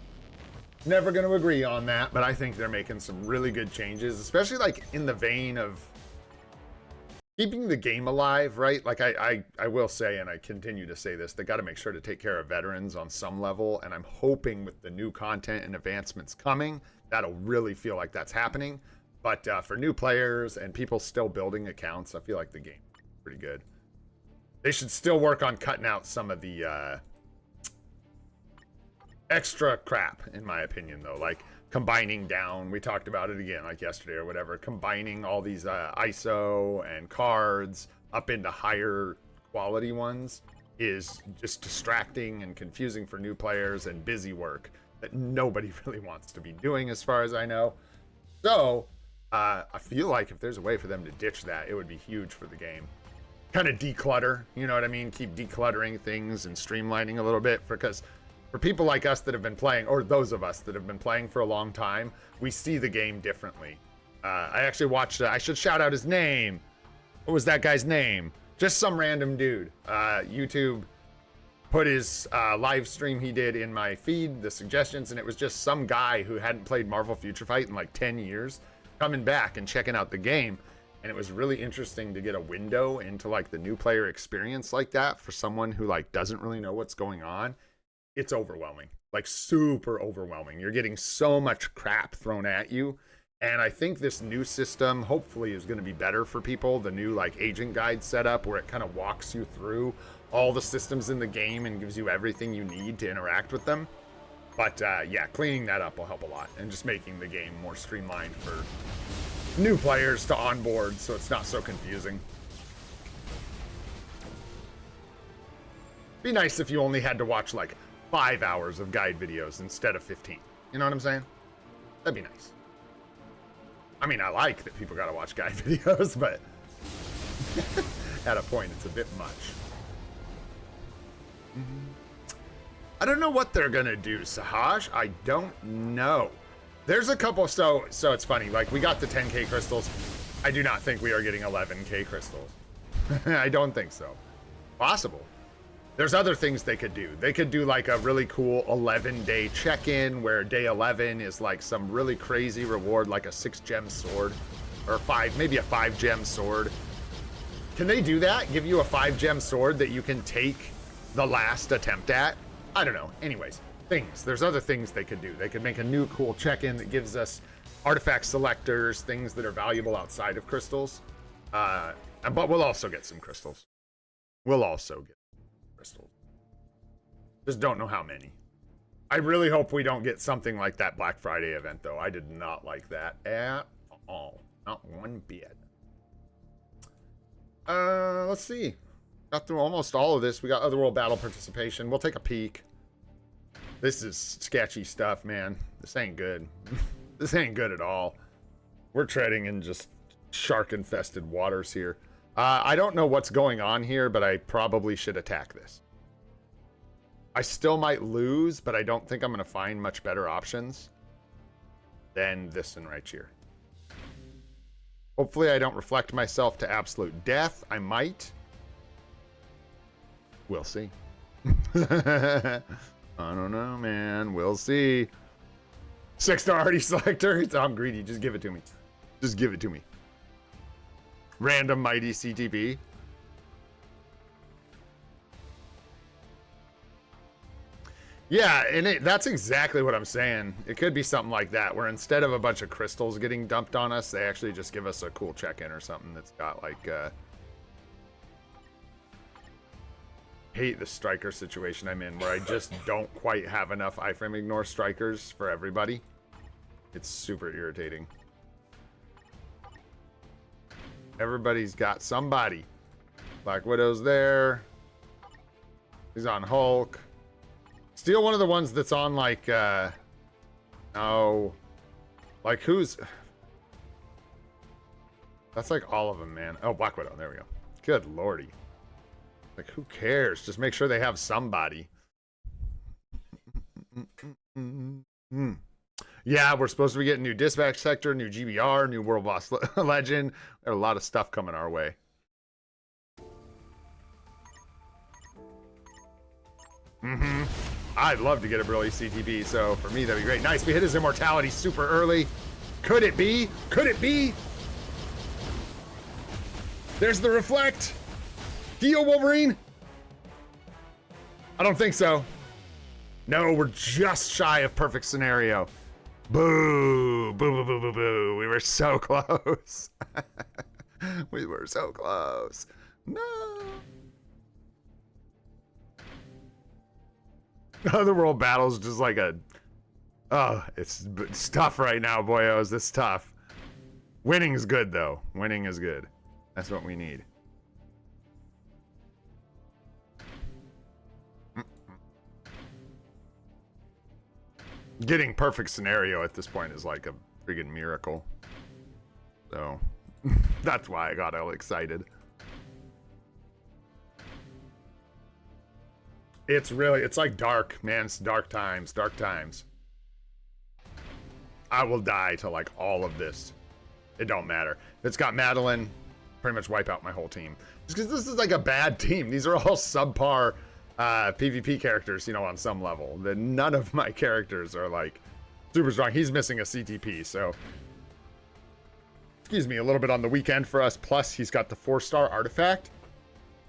Never going to agree on that, but I think they're making some really good changes, especially like in the vein of keeping the game alive, right? Like I will say, and I continue to say this, they got to make sure to take care of veterans on some level, and I'm hoping with the new content and advancements coming, that'll really feel like that's happening. But for new players and people still building accounts, I feel like the game is pretty good. They should still work on cutting out some of the extra crap, in my opinion, though, like combining down, we talked about it again like yesterday or whatever, combining all these ISO and cards up into higher quality ones is just distracting and confusing for new players and busy work that nobody really wants to be doing, as far as I know. So I feel like if there's a way for them to ditch that, it would be huge for the game. Kind of declutter, you know what I mean? Keep decluttering things and streamlining a little bit, because for people like us that have been playing, or those of us that have been playing for a long time, we see the game differently. I actually watched, I should shout out his name. What was that guy's name? Just some random dude. YouTube put his live stream he did in my feed, the suggestions, and it was just some guy who hadn't played Marvel Future Fight in like 10 years, coming back and checking out the game. And it was really interesting to get a window into like the new player experience like that for someone who like doesn't really know what's going on. It's overwhelming, like super overwhelming. You're getting so much crap thrown at you. And I think this new system hopefully is going to be better for people. The new like agent guide setup where it kind of walks you through all the systems in the game and gives you everything you need to interact with them. But yeah, cleaning that up will help a lot, and just making the game more streamlined for new players to onboard so it's not so confusing. Be nice if you only had to watch like 5 hours of guide videos instead of 15. You know what I'm saying? That'd be nice. I mean, I like that people gotta watch guide videos, but at a point, it's a bit much. I don't know what they're gonna do, Sahaj. I don't know. There's a couple, so it's funny. Like, we got the 10K crystals. I do not think we are getting 11K crystals. I don't think so. Possible. There's other things they could do. They could do like a really cool 11-day check-in where day 11 is like some really crazy reward, like a 6-gem sword, or maybe a 5-gem sword. Can they do that? Give you a 5-gem sword that you can take the last attempt at? I don't know. Anyways, there's other things they could do. They could make a new cool check-in that gives us artifact selectors, things that are valuable outside of crystals. But we'll also get some crystals. We'll also get crystals. Just don't know how many. I really hope we don't get something like that Black Friday event, though. I did not like that at all. Not one bit. Let's see. Got through almost all of this. We got Otherworld Battle participation. We'll take a peek. This is sketchy stuff, man. This ain't good. This ain't good at all. We're treading in just shark-infested waters here. I don't know what's going on here, but I probably should attack this. I still might lose, but I don't think I'm going to find much better options than this one right here. Hopefully I don't reflect myself to absolute death. I might. We'll see. I don't know, man. We'll see. 6-star T4 Selector. I'm greedy. Just give it to me. Just give it to me. Random Mighty CTP. Yeah, and that's exactly what I'm saying. It could be something like that, where instead of a bunch of crystals getting dumped on us, they actually just give us a cool check-in or something that's got, like, hate the striker situation I'm in, where I just don't quite have enough iframe ignore strikers for everybody. It's super irritating. Everybody's got somebody. Black Widow's there. He's on Hulk. Steal one of the ones that's on, like, oh. Like, who's... That's like all of them, man. Oh, Black Widow. There we go. Good lordy. Like, who cares? Just make sure they have somebody. Yeah, we're supposed to be getting new Dispatch Sector, new GBR, new World Boss Legend. There's a lot of stuff coming our way. I'd love to get a Brilliant CTB, so for me, that'd be great. Nice, we hit his immortality super early. Could it be? Could it be? There's the reflect. Heal, Wolverine? I don't think so. No, we're just shy of perfect scenario. Boo, boo, boo, boo, boo, boo. We were so close. We were so close. No. Otherworld Battle's just like a... Oh, it's tough right now, boyos. It's tough. Winning is good, though. Winning is good. That's what we need. Getting perfect scenario at this point is like a friggin' miracle. So, that's why I got all excited. It's really, it's like dark, man. It's dark times, dark times. I will die to like all of this. It don't matter. If it's got Madeline, pretty much wipe out my whole team. Just because this is like a bad team. These are all subpar PvP characters, you know, on some level. None of my characters are like super strong. He's missing a CTP, so excuse me, a little bit on the weekend for us. Plus, he's got the 4-star artifact,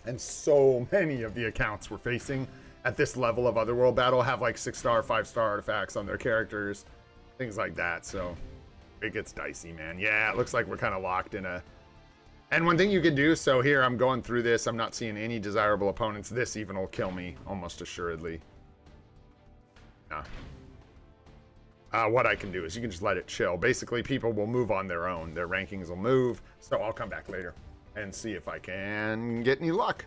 and so many of the accounts we're facing at this level of Otherworld Battle have like 6-star, 5-star artifacts on their characters, things like that. So it gets dicey, man. Yeah, it looks like we're kind of locked in a... And one thing you can do, so here I'm going through this, I'm not seeing any desirable opponents. This even will kill me, almost assuredly. Nah. What I can do is you can just let it chill. Basically, people will move on their own. Their rankings will move, so I'll come back later and see if I can get any luck.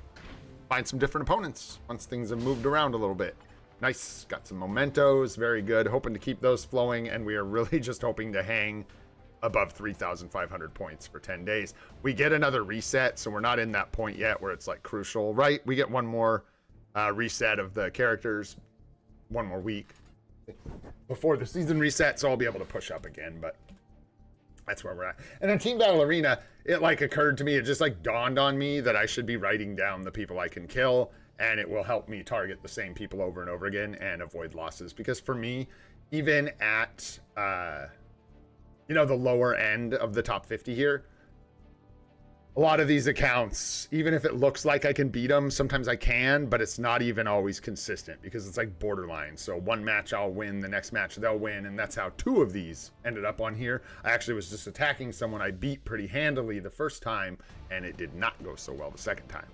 Find some different opponents once things have moved around a little bit. Nice, got some mementos, very good. Hoping to keep those flowing, and we are really just hoping to hang above 3,500 points for 10 days. We get another reset, so we're not in that point yet where it's like crucial, right? We get one more reset of the characters, one more week before the season resets, so I'll be able to push up again, but that's where we're at. And in Team Battle Arena, it like occurred to me, it just like dawned on me that I should be writing down the people I can kill, and it will help me target the same people over and over again and avoid losses. Because for me, even at you know, the lower end of the top 50 here, a lot of these accounts, even if it looks like I can beat them, sometimes I can, but it's not even always consistent because it's like borderline. So one match I'll win, the next match they'll win, and that's how 2 of these ended up on here. I actually was just attacking someone I beat pretty handily the first time, and it did not go so well the second time.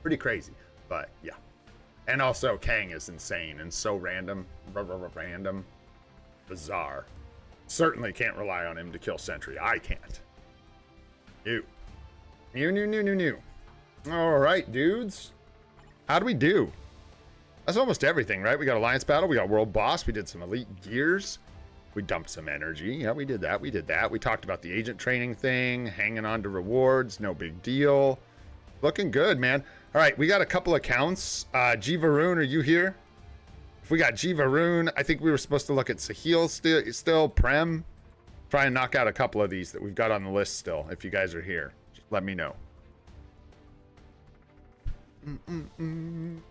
Pretty crazy, but yeah. And also, Kang is insane and so random, random, bizarre. Certainly can't rely on him to kill Sentry. I can't. New. All right, dudes. How do we do? That's almost everything, right? We got Alliance Battle. We got World Boss. We did some Elite Gears. We dumped some energy. Yeah, we did that. We did that. We talked about the agent training thing, hanging on to rewards. No big deal. Looking good, man. All right, we got a couple accounts. G Varun, are you here? If we got G Varun, I think we were supposed to look at Sahil still, Prem. Try and knock out a couple of these that we've got on the list still. If you guys are here, just let me know. And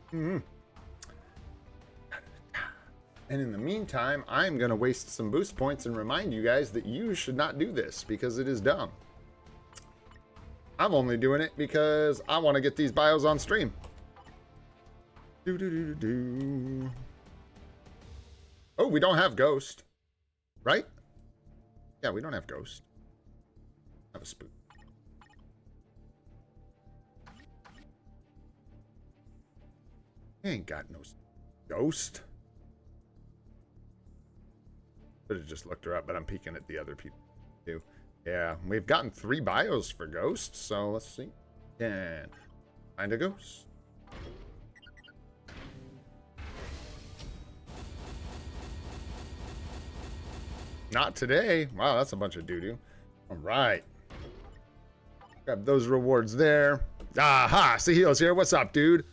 in the meantime, I'm going to waste some boost points and remind you guys that you should not do this because it is dumb. I'm only doing it because I want to get these bios on stream. Oh, we don't have Ghost. Right? Yeah, we don't have Ghost. Have a spook. We ain't got no Ghost. Should have just looked her up, but I'm peeking at the other people too. Yeah, we've gotten 3 bios for Ghost, so let's see. Can find a Ghost. Not today. Wow, that's a bunch of doo-doo. All right. Grab those rewards there. Aha, Sahil's here. What's up, dude?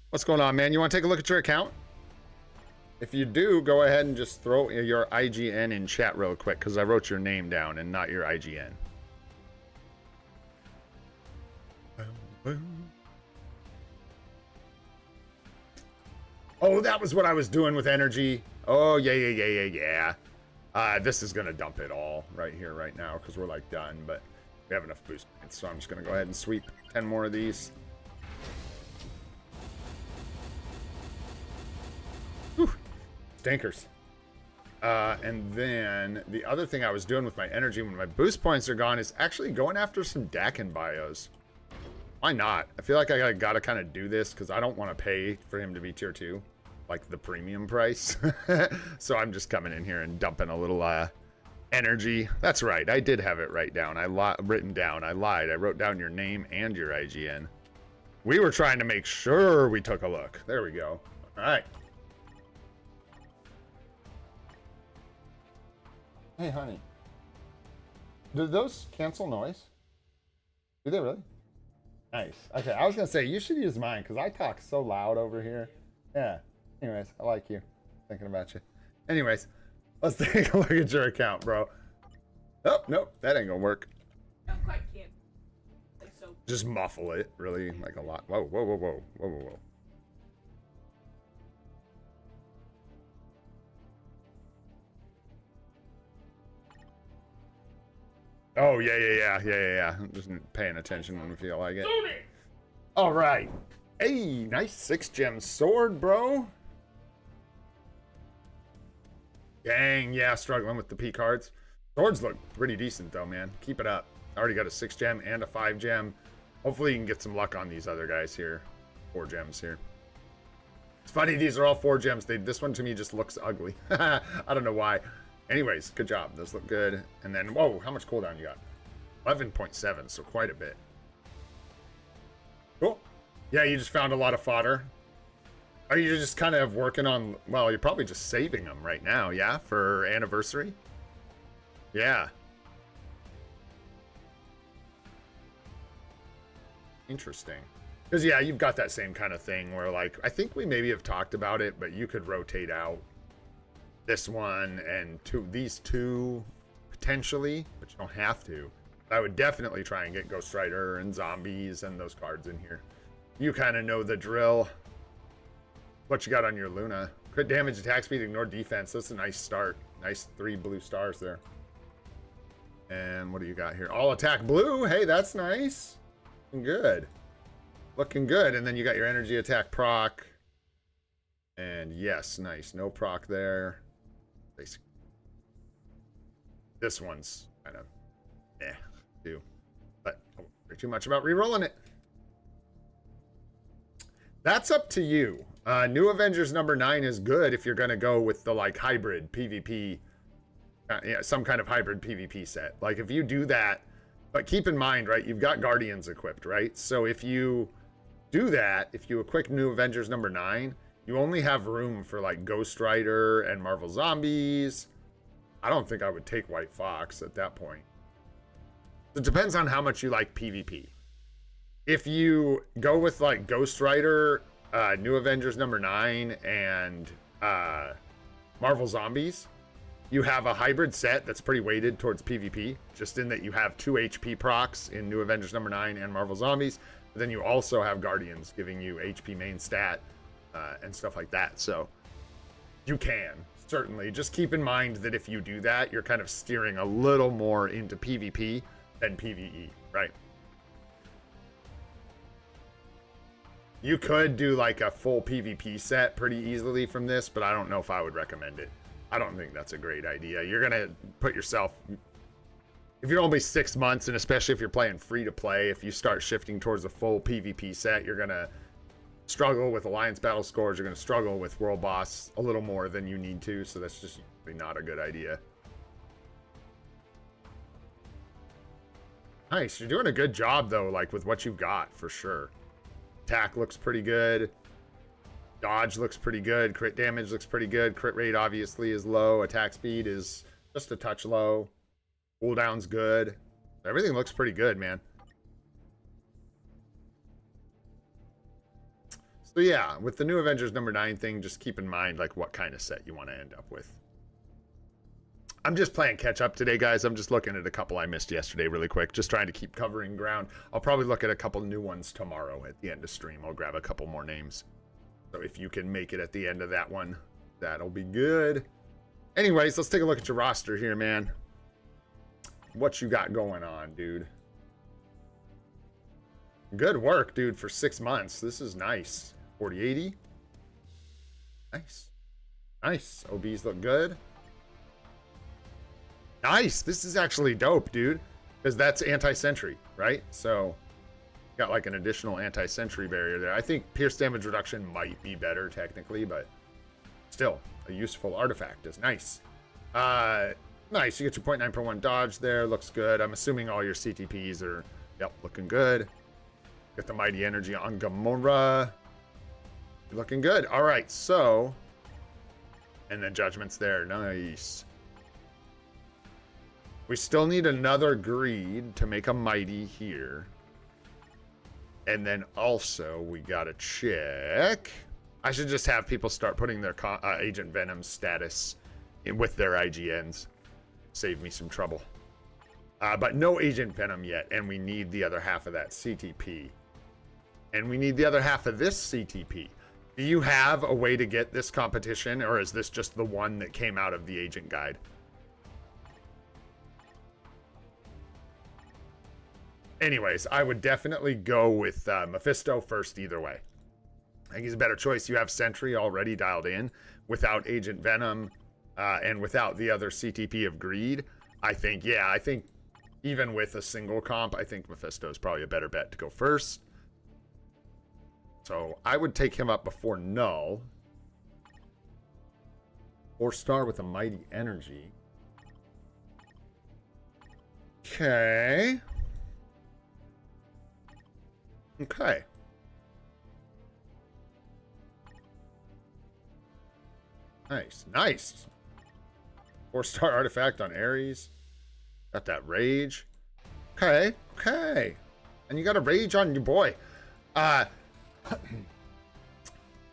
What's going on, man? You want to take a look at your account? If you do, go ahead and just throw your IGN in chat real quick because I wrote your name down and not your IGN. Oh, that was what I was doing with energy. Oh, yeah. This is going to dump it all right here, right now because we're like done, but we have enough boost points, so I'm just going to go ahead and sweep 10 more of these. Whew. Stinkers. And then the other thing I was doing with my energy when my boost points are gone is actually going after some Dakin bios. Why not? I feel like I gotta kind of do this because I don't want to pay for him to be tier 2, like the premium price. So I'm just coming in here and dumping a little energy. That's right. I did have it written down. I lied. I wrote down your name and your IGN. We were trying to make sure we took a look. There we go. All right. Hey, honey. Do those cancel noise? Do they really? Nice. Okay, I was going to say, you should use mine because I talk so loud over here. Yeah. Anyways, I like you. Thinking about you. Anyways, let's take a look at your account, bro. Oh, nope. That ain't going to work. I quite can't. Like so. Just muffle it, really, like a lot. Whoa, whoa, whoa, whoa. Whoa, whoa, whoa. Oh, yeah. I'm just paying attention when we feel like it. All right. Hey, nice 6-gem sword, bro. Dang, yeah, struggling with the P cards. Swords look pretty decent, though, man. Keep it up. I already got a 6-gem and a 5-gem. Hopefully you can get some luck on these other guys here. 4 gems here. It's funny, these are all 4 gems. This one to me just looks ugly. I don't know why. Anyways, good job. Those look good. And then, whoa, how much cooldown you got? 11.7, so quite a bit. Cool. Yeah, you just found a lot of fodder. Are you just kind of working on, well, you're probably just saving them right now, yeah? For anniversary? Yeah. Interesting. Because, yeah, you've got that same kind of thing where, like, I think we maybe have talked about it, but you could rotate out this one and these two potentially, but you don't have to. I would definitely try and get Ghost Rider and zombies and those cards in here. You kind of know the drill. What you got on your Luna? Crit damage, attack speed, ignore defense. That's a nice start. Nice 3 blue stars there. And what do you got here? All attack blue. Hey, that's nice. Looking good. Looking good. And then you got your energy attack proc. And yes, nice. No proc there. This one's kind of too. But I won't worry too much about re-rolling it. That's up to you. New Avengers number 9 is good if you're going to go with the like hybrid PvP, yeah, some kind of hybrid PvP set. Like if you do that, But keep in mind, right, you've got Guardians equipped, right? So if you do that, if you equip New Avengers number 9, you only have room for like Ghost Rider and Marvel Zombies. I don't think I would take White Fox at that point. It depends on how much you like PvP. If you go with like Ghost Rider, New Avengers number 9, and Marvel Zombies, you have a hybrid set that's pretty weighted towards PvP, just in that you have 2 HP procs in New Avengers number 9 and Marvel Zombies. But then you also have Guardians giving you HP main stat and stuff like that. So you can, certainly. Just keep in mind that if you do that, you're kind of steering a little more into PvP than PvE, right? You could do like a full PvP set pretty easily from this, but I don't know if I would recommend it. I don't think that's a great idea. You're going to put yourself, if you're only 6 months, and especially if you're playing free to play, if you start shifting towards a full PvP set, you're going to struggle with Alliance battle scores. You're going to struggle with World Boss a little more than you need to. So that's just not a good idea. Nice. You're doing a good job though, like with what you've got for sure. Attack looks pretty good. Dodge looks pretty good. Crit damage looks pretty good. Crit rate obviously is low. Attack speed is just a touch low. Cooldown's good. Everything looks pretty good, man. So yeah, with the New Avengers number 9 thing, just keep in mind like what kind of set you want to end up with. I'm just playing catch up today, guys. I'm just looking at a couple I missed yesterday really quick. Just trying to keep covering ground. I'll probably look at a couple new ones tomorrow at the end of stream. I'll grab a couple more names. So if you can make it at the end of that one, that'll be good. Anyways, let's take a look at your roster here, man. What you got going on, dude? Good work, dude, for 6 months. This is nice. 40-80. Nice. Nice. OBs look good. Nice. This is actually dope, dude. Because that's anti-sentry, right? So got like an additional anti-sentry barrier there. I think pierce damage reduction might be better technically, but still a useful artifact is nice. Nice. You get your 0.9 per 1 dodge there. Looks good. I'm assuming all your CTPs are, yep, looking good. Get the mighty energy on Gamora. Looking good. All right. So, and then judgments there. Nice. We still need another greed to make a mighty here. And then also we gotta check. I should just have people start putting their Agent Venom status with their IGNs. Save me some trouble. But no Agent Venom yet, and we need the other half of that CTP. And we need the other half of this CTP. Do you have a way to get this competition, or is this just the one that came out of the agent guide? Anyways, I would definitely go with Mephisto first either way. I think he's a better choice. You have Sentry already dialed in without Agent Venom and without the other CTP of Greed. I think, yeah, I think even with a single comp, I think Mephisto is probably a better bet to go first. So I would take him up before Null. 4-star with a mighty energy. Okay. Okay. Nice, nice. 4-star artifact on Ares. Got that rage. Okay, okay. And you got a rage on your boy.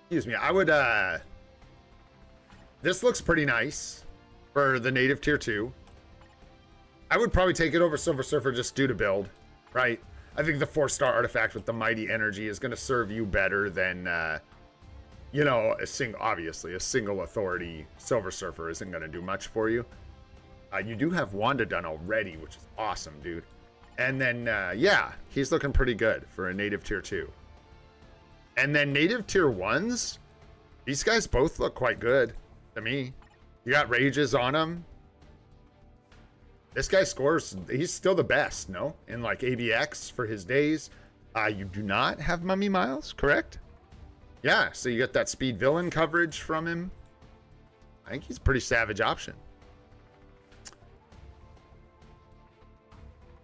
Excuse me. I would, this looks pretty nice for the native tier 2. I would probably take it over Silver Surfer just due to build, right? I think the 4-star artifact with the mighty energy is going to serve you better than, you know, obviously a single authority Silver Surfer isn't going to do much for you. You do have Wanda done already, which is awesome, dude. And then, yeah, he's looking pretty good for a native tier 2. And then native tier 1s, these guys both look quite good to me. You got rages on them. This guy scores, he's still the best, no? In like ABX for his days. You do not have Mummy Miles, correct? Yeah, so you get that speed villain coverage from him. I think he's a pretty savage option.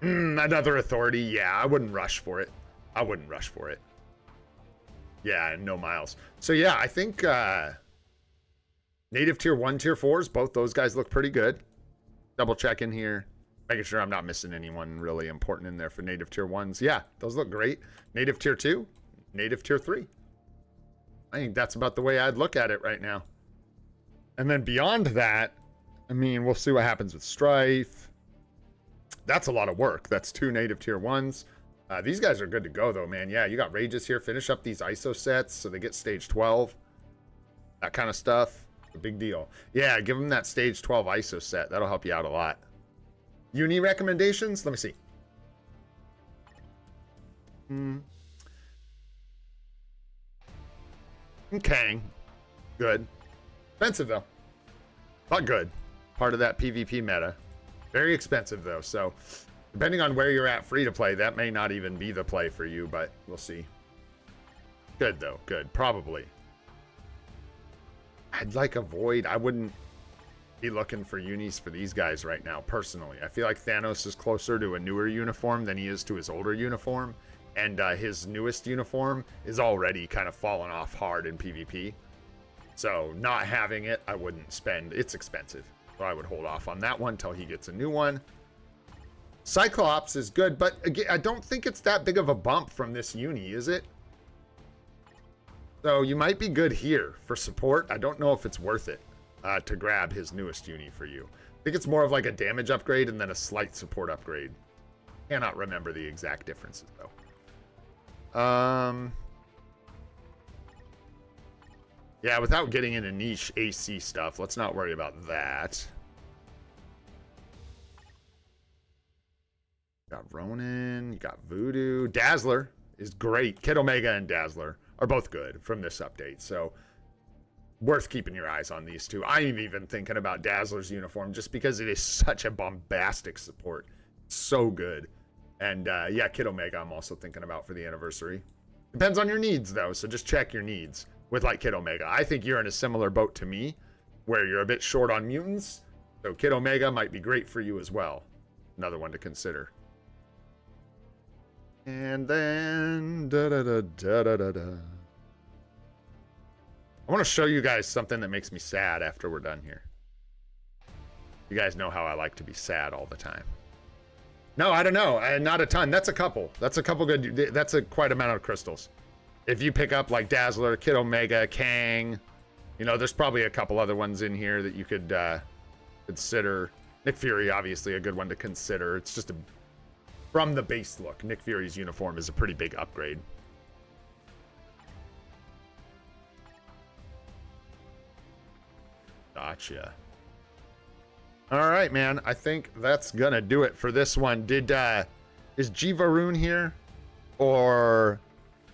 Another authority. Yeah, I wouldn't rush for it. I wouldn't rush for it. Yeah, no miles. So yeah, I think native tier 1, tier 4s, both those guys look pretty good. Double checking here. Making sure I'm not missing anyone really important in there for native tier 1s. Yeah, those look great. Native tier 2, native tier 3. I think that's about the way I'd look at it right now. And then beyond that, I mean, we'll see what happens with Strife. That's a lot of work. That's 2 native tier 1s. These guys are good to go, though, man. Yeah, you got Rages here. Finish up these ISO sets so they get stage 12. That kind of stuff. A big deal. Yeah, give them that stage 12 ISO set. That'll help you out a lot. Uni recommendations? Let me see. Okay. Good. Expensive, though. But good. Part of that PvP meta. Very expensive, though, so depending on where you're at free to play, that may not even be the play for you, but we'll see. Good, though. Good. Probably. I'd like a Void. I wouldn't be looking for unis for these guys right now, personally. I feel like Thanos is closer to a newer uniform than he is to his older uniform, and his newest uniform is already kind of fallen off hard in PvP. So not having it, I wouldn't spend. It's expensive. So I would hold off on that one until he gets a new one. Cyclops is good, but again, I don't think it's that big of a bump from this uni, is it? So you might be good here for support. I don't know if it's worth it to grab his newest uni for you. I think it's more of like a damage upgrade and then a slight support upgrade. Cannot remember the exact differences, though. Yeah, without getting into niche AC stuff, let's not worry about that. You got Ronin, you got Voodoo. Dazzler is great. Kid Omega and Dazzler are both good from this update, so worth keeping your eyes on these two. I'm even thinking about Dazzler's uniform just because it is such a bombastic support. So good. And yeah, Kid Omega I'm also thinking about for the anniversary. Depends on your needs, though, so just check your needs with like Kid Omega. I think you're in a similar boat to me where you're a bit short on mutants, so Kid Omega might be great for you as well. Another one to consider. And then I want to show you guys something that makes me sad after we're done here. You guys know how I like to be sad all the time. No, I don't know. Not a ton. That's a couple. That's a couple good. That's a quite amount of crystals. If you pick up like Dazzler, Kid Omega, Kang, you know, there's probably a couple other ones in here that you could consider. Nick Fury, obviously a good one to consider. It's just from the base look, Nick Fury's uniform is a pretty big upgrade. Gotcha. All right, man. I think that's gonna do it for this one. Is Jivaroon here? Or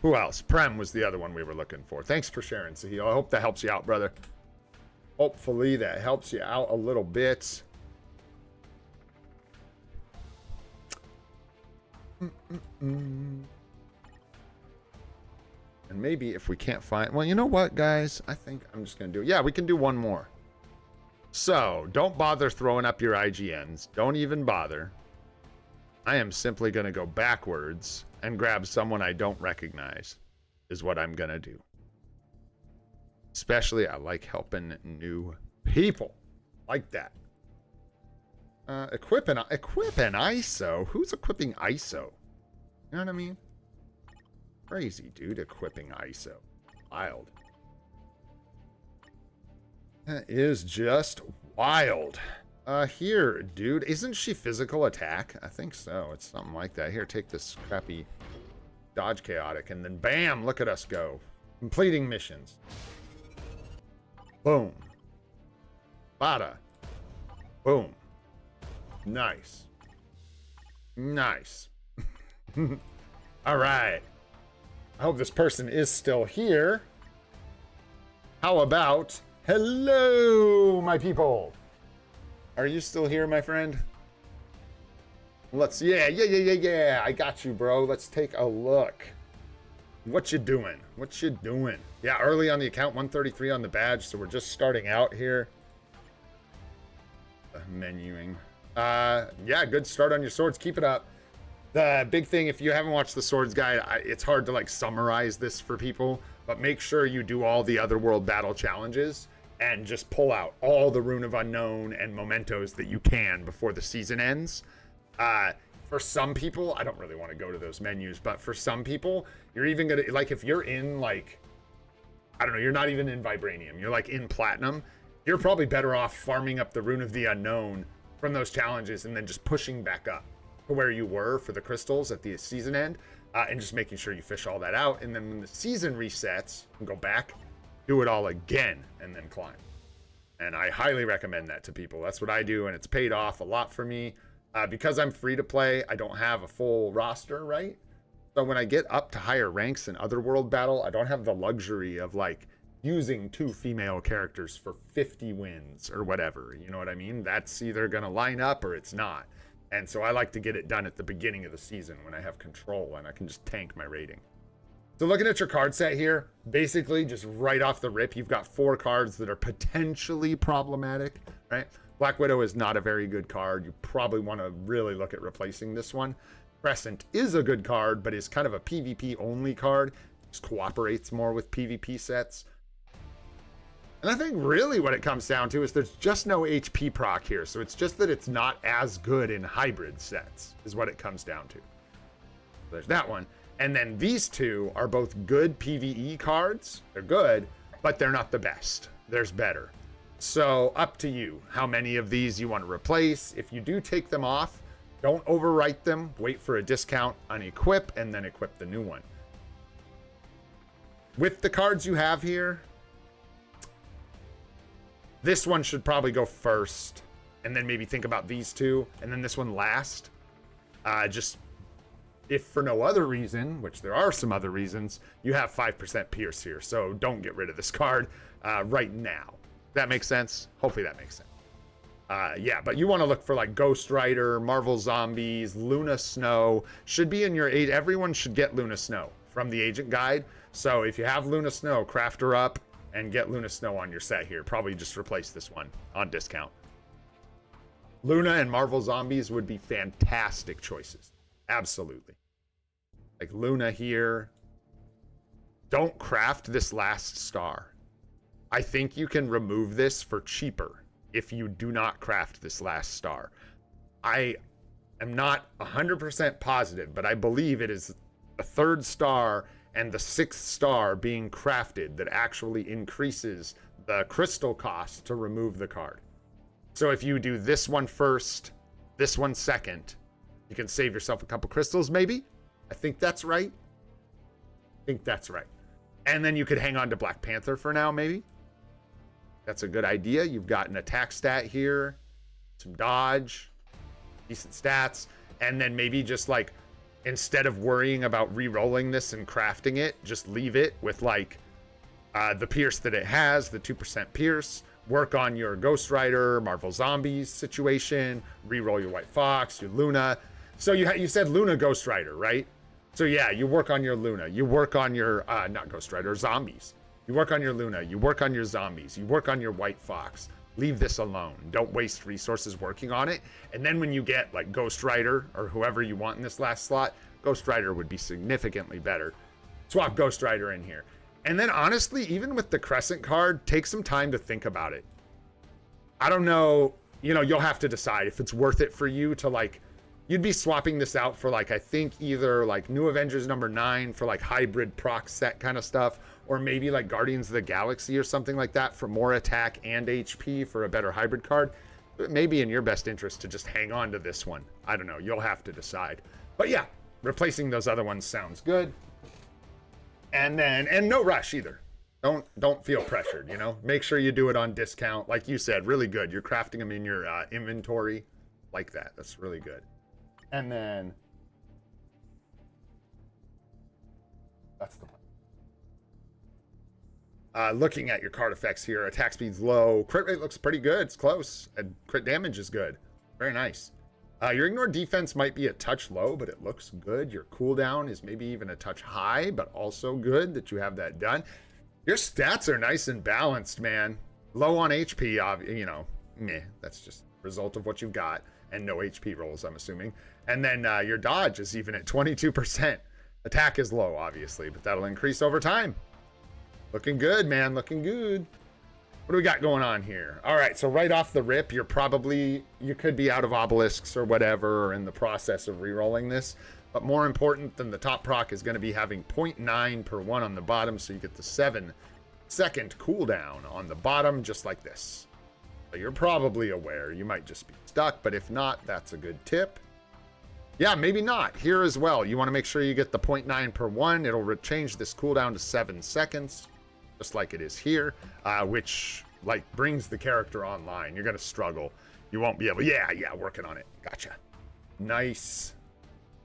who else? Prem was the other one we were looking for. Thanks for sharing, Sahil. I hope that helps you out, brother. Hopefully that helps you out a little bit. And maybe if we can't find... Well, you know what, guys? I think I'm just going to do... Yeah, we can do one more. So, don't bother throwing up your IGNs. Don't even bother. I am simply going to go backwards and grab someone I don't recognize, is what I'm going to do. Especially, I like helping new people. Like that. Equip an ISO? Who's equipping ISO? You know what I mean? Crazy, dude. Equipping ISO. Wild. That is just wild. Here, dude. Isn't she physical attack? I think so. It's something like that. Here, take this crappy dodge chaotic. And then bam, look at us go. Completing missions. Boom. Bada. Boom. Nice. Nice. All right. I hope this person is still here. How about... Hello, my people. Are you still here, my friend? Let's... Yeah. I got you, bro. Let's take a look. What you doing? What you doing? Yeah, early on the account, 133 on the badge, so we're just starting out here. Menuing. Yeah, good start on your swords. Keep it up. The big thing, if you haven't watched the Swords Guide, it's hard to like summarize this for people, but make sure you do all the Otherworld battle challenges and just pull out all the Rune of Unknown and mementos that you can before the season ends. For some people, I don't really want to go to those menus, but for some people, you're even gonna, like, if you're in, like, I don't know, you're not even in Vibranium, you're like in Platinum, you're probably better off farming up the Rune of the Unknown from those challenges and then just pushing back up to where you were for the crystals at the season end, and just making sure you fish all that out. And then when the season resets, you can go back, do it all again, and then climb. And I highly recommend that to people. That's what I do, and it's paid off a lot for me. Because I'm free to play, I don't have a full roster, right? So when I get up to higher ranks in Otherworld battle, I don't have the luxury of like using 2 female characters for 50 wins or whatever. You know what I mean? That's either going to line up or it's not. And so I like to get it done at the beginning of the season when I have control and I can just tank my rating. So looking at your card set here, basically just right off the rip, you've got 4 cards that are potentially problematic, right? Black Widow is not a very good card. You probably want to really look at replacing this one. Crescent is a good card, but is kind of a PvP only card. Just cooperates more with PvP sets. And I think really what it comes down to is there's just no HP proc here. So it's just that it's not as good in hybrid sets is what it comes down to. There's that one. And then these 2 are both good PvE cards. They're good, but they're not the best. There's better. So up to you how many of these you want to replace. If you do take them off, don't overwrite them. Wait for a discount on equip and then equip the new one. With the cards you have here, this one should probably go first, and then maybe think about these 2, and then this one last. Just if for no other reason, which there are some other reasons, you have 5% Pierce here. So don't get rid of this card right now. That makes sense? Hopefully that makes sense. Yeah, but you want to look for like Ghost Rider, Marvel Zombies, Luna Snow. Should be in your 8. Everyone should get Luna Snow from the agent guide. So if you have Luna Snow, craft her up and get Luna Snow on your set here. Probably just replace this one on discount. Luna and Marvel Zombies would be fantastic choices. Absolutely. Like Luna here. Don't craft this last star. I think you can remove this for cheaper if you do not craft this last star. I am not 100% positive, but I believe it is the 3rd star and the 6th star being crafted that actually increases the crystal cost to remove the card. So if you do this one first, this one second, you can save yourself a couple crystals maybe. I think that's right. And then you could hang on to Black Panther for now maybe. That's a good idea. You've got an attack stat here, some dodge, decent stats, and then maybe just like, instead of worrying about re-rolling this and crafting it, just leave it with like the pierce that it has, the 2% pierce, work on your Ghost Rider, Marvel Zombies situation, re-roll your White Fox, your Luna. So you said Luna Ghost Rider, right? So yeah, you work on your Luna, you work on your, not Ghost Rider, Zombies. You work on your Luna, you work on your Zombies, you work on your White Fox. Leave this alone. Don't waste resources working on it. And then when you get like Ghost Rider or whoever you want in this last slot, Ghost Rider would be significantly better. Swap Ghost Rider in here. And then honestly, even with the Crescent card, take some time to think about it. I don't know, you know, you'll have to decide if it's worth it for you to like, you'd be swapping this out for like, I think either like New Avengers #9 for like hybrid proc set kind of stuff, or maybe like Guardians of the Galaxy or something like that for more attack and HP for a better hybrid card. It may be in your best interest to just hang on to this one. I don't know, you'll have to decide. But yeah, replacing those other ones sounds good. And no rush either. Don't feel pressured, you know? Make sure you do it on discount. Like you said, really good. You're crafting them in your inventory like that. That's really good. And then that's the plan. Looking at your card effects here, attack speed's low. Crit rate looks pretty good. It's close. And crit damage is good. Very nice. Your ignore defense might be a touch low, but it looks good. Your cooldown is maybe even a touch high, but also good that you have that done. Your stats are nice and balanced, man. Low on HP, you know, meh. That's just a result of what you've got. and no HP rolls, I'm assuming. And then your dodge is even at 22%. Attack is low, obviously, but that'll increase over time. Looking good, man. Looking good. What do we got going on here? All right, so right off the rip, you could be out of obelisks or whatever, or in the process of re-rolling this. But more important than the top proc is going to be having 0.9 per 1 on the bottom, so you get the 7-second cooldown on the bottom, just like this. So you're probably aware. You might just be stuck, but if not, that's a good tip. Yeah, maybe not. Here as well, you want to make sure you get the 0.9 per 1. It'll change this cooldown to 7 seconds. Just like it is here, which like brings the character online. You're gonna struggle. You won't be able. Yeah, working on it. Gotcha. Nice.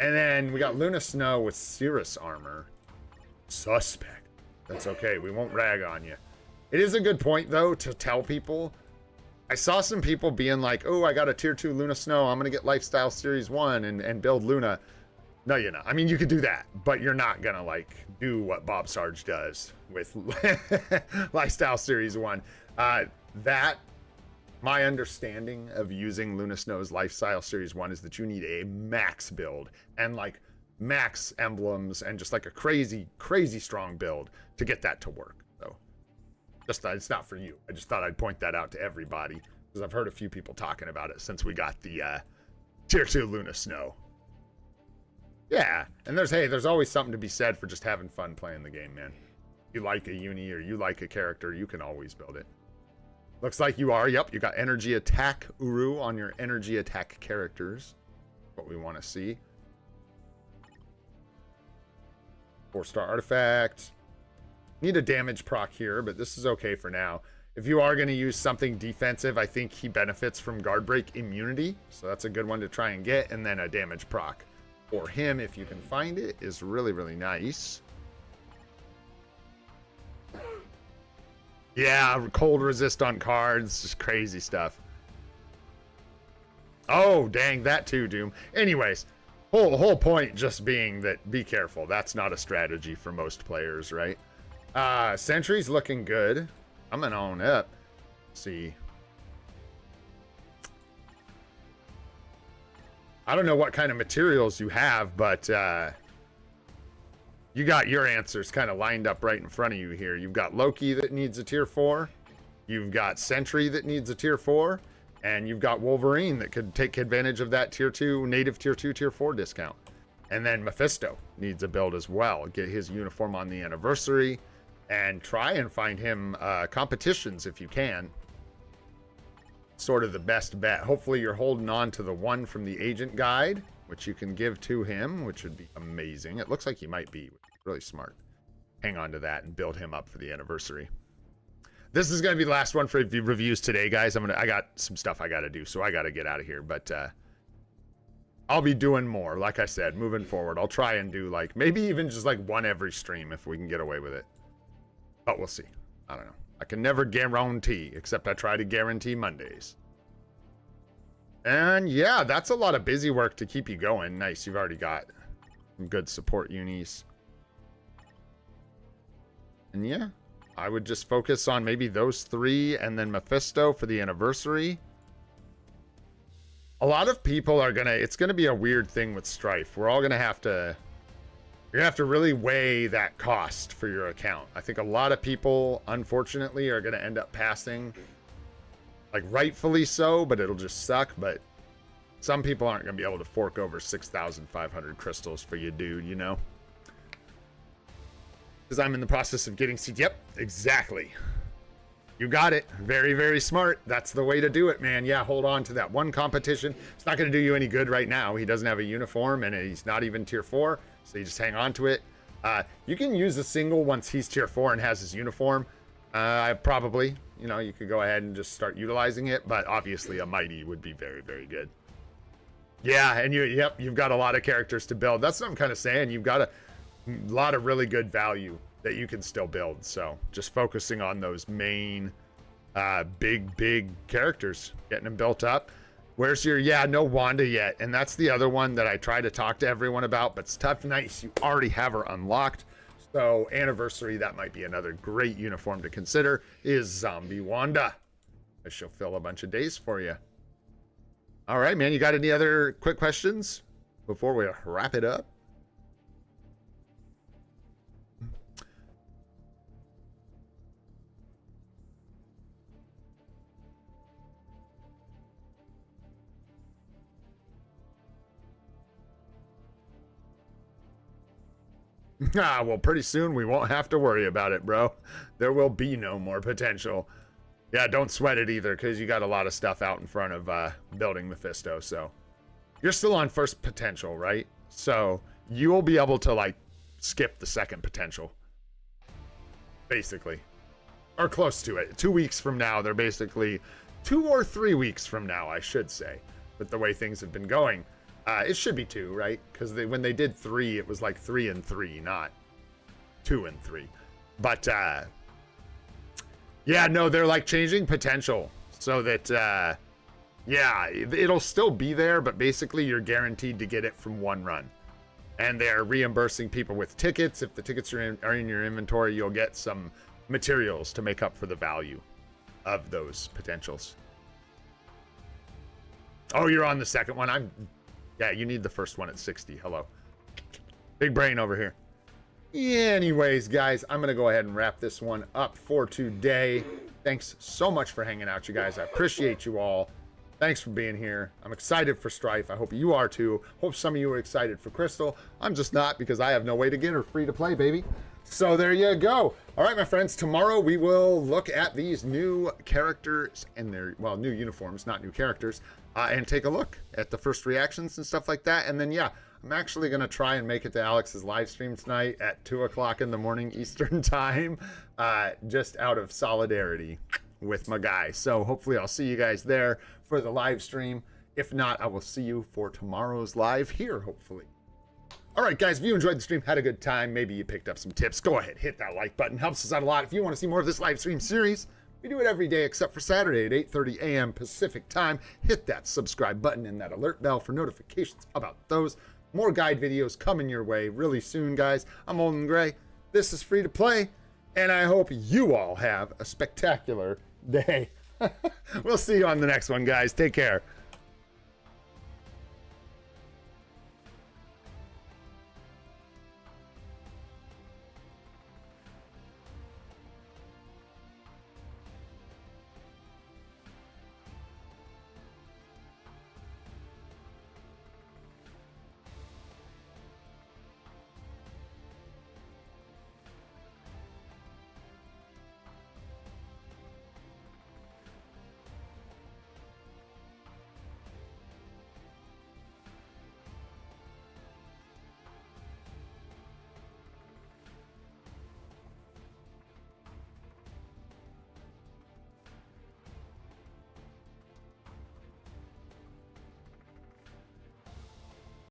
And then we got Luna Snow with Cirrus armor. Suspect. That's okay. We won't rag on you. It is a good point though to tell people. I saw some people being like, "Oh, I got a tier 2 Luna Snow. I'm gonna get Lifestyle Series 1 and build Luna." No, you're not. I mean, you could do that, but you're not gonna like do what Bob Sarge does with Lifestyle Series 1. My understanding of using Luna Snow's Lifestyle Series 1 is that you need a max build and like max emblems and just like a crazy, crazy strong build to get that to work. So just it's not for you. I just thought I'd point that out to everybody because I've heard a few people talking about it since we got the tier 2 Luna Snow. Yeah, and there's always something to be said for just having fun playing the game, man. You like a uni or you like a character, you can always build it. Looks like you are. Yep, you got energy attack Uru on your energy attack characters. What we want to see. 4-star artifact. Need a damage proc here, but this is okay for now. If you are going to use something defensive, I think he benefits from guard break immunity. So that's a good one to try and get. And then a damage proc for him, if you can find it, is really, really nice. Yeah, cold resist on cards, just crazy stuff. Oh, dang, that too, Doom. Anyways, whole point just being that be careful. That's not a strategy for most players, right? Sentry's looking good. I'm gonna own up. Let's see. I don't know what kind of materials you have, but you got your answers kind of lined up right in front of you here. You've got Loki that needs a tier 4. You've got Sentry that needs a tier 4. And you've got Wolverine that could take advantage of that tier 2, native tier 2, tier 4 discount. And then Mephisto needs a build as well. Get his uniform on the anniversary and try and find him competitions if you can. Sort of the best bet. Hopefully you're holding on to the one from the agent guide, which you can give to him, which would be amazing. It looks like he might be really smart. Hang on to that and build him up for the anniversary. This is going to be the last one for reviews today, guys. I got some stuff I got to do, so I got to get out of here. But I'll be doing more. Like I said, moving forward, I'll try and do like maybe even just like one every stream if we can get away with it. But we'll see. I don't know. I can never guarantee, except I try to guarantee Mondays. And yeah, that's a lot of busy work to keep you going. Nice. You've already got some good support unis. And yeah, I would just focus on maybe those 3 and then Mephisto for the anniversary. A lot of people are it's gonna be a weird thing with Strife. We're all gonna have to, you're gonna have to really weigh that cost for your account. I think a lot of people, unfortunately, are gonna end up passing, like rightfully so, but it'll just suck. But some people aren't gonna be able to fork over 6,500 crystals for you, dude, you know? Because I'm in the process of getting seeds. Yep, exactly. You got it. Very, very smart. That's the way to do it, man. Yeah, hold on to that one competition. It's not going to do you any good right now. He doesn't have a uniform, and he's not even tier 4, so you just hang on to it. You can use a single once he's tier 4 and has his uniform. Probably, you know, you could go ahead and just start utilizing it, but obviously a mighty would be very, very good. Yeah, and you've got a lot of characters to build. That's what I'm kind of saying. You've got a lot of really good value that you can still build. So just focusing on those main big characters, getting them built up. Where's your, yeah, no Wanda yet. And that's the other one that I try to talk to everyone about, but Stuff Nice, you already have her unlocked. So anniversary, that might be another great uniform to consider, is Zombie Wanda. She'll fill a bunch of days for you. All right, man. You got any other quick questions before we wrap it up? Ah, well, pretty soon we won't have to worry about it, bro. There will be no more potential. Yeah, don't sweat it either, because you got a lot of stuff out in front of building Mephisto, so. You're still on first potential, right? So you'll be able to, like, skip the second potential. Basically. Or close to it. 2 weeks from now, they're basically 2 or 3 weeks from now, I should say. With the way things have been going. It should be 2, right? Because when they did 3, it was like 3 and 3, not 2 and 3. But, yeah, no, they're like changing potential so that, yeah, it'll still be there, but basically you're guaranteed to get it from one run. And they're reimbursing people with tickets. If the tickets are in your inventory, you'll get some materials to make up for the value of those potentials. Oh, you're on the second one. Yeah, you need the first one at 60. Hello. Big brain over here. Yeah, anyways, guys, I'm going to go ahead and wrap this one up for today. Thanks so much for hanging out, you guys. I appreciate you all. Thanks for being here. I'm excited for Strife. I hope you are too. Hope some of you are excited for Crystal. I'm just not, because I have no way to get her free to play, baby. So there you go. All right, my friends, tomorrow we will look at these new characters and their, well, new uniforms, not new characters, and take a look at the first reactions and stuff like that. And then, yeah, I'm actually going to try and make it to Alex's live stream tonight at 2 o'clock in the morning Eastern time, just out of solidarity with my guy. So hopefully I'll see you guys there for the live stream. If not, I will see you for tomorrow's live here, hopefully. All right, guys, if you enjoyed the stream, had a good time, maybe you picked up some tips, go ahead, hit that like button. Helps us out a lot. If you want to see more of this live stream series, we do it every day except for Saturday at 8:30 a.m. Pacific time. Hit that subscribe button and that alert bell for notifications about those. More guide videos coming your way really soon, guys. I'm Olden Gray. This is Free to Play, and I hope you all have a spectacular day. We'll see you on the next one, guys. Take care.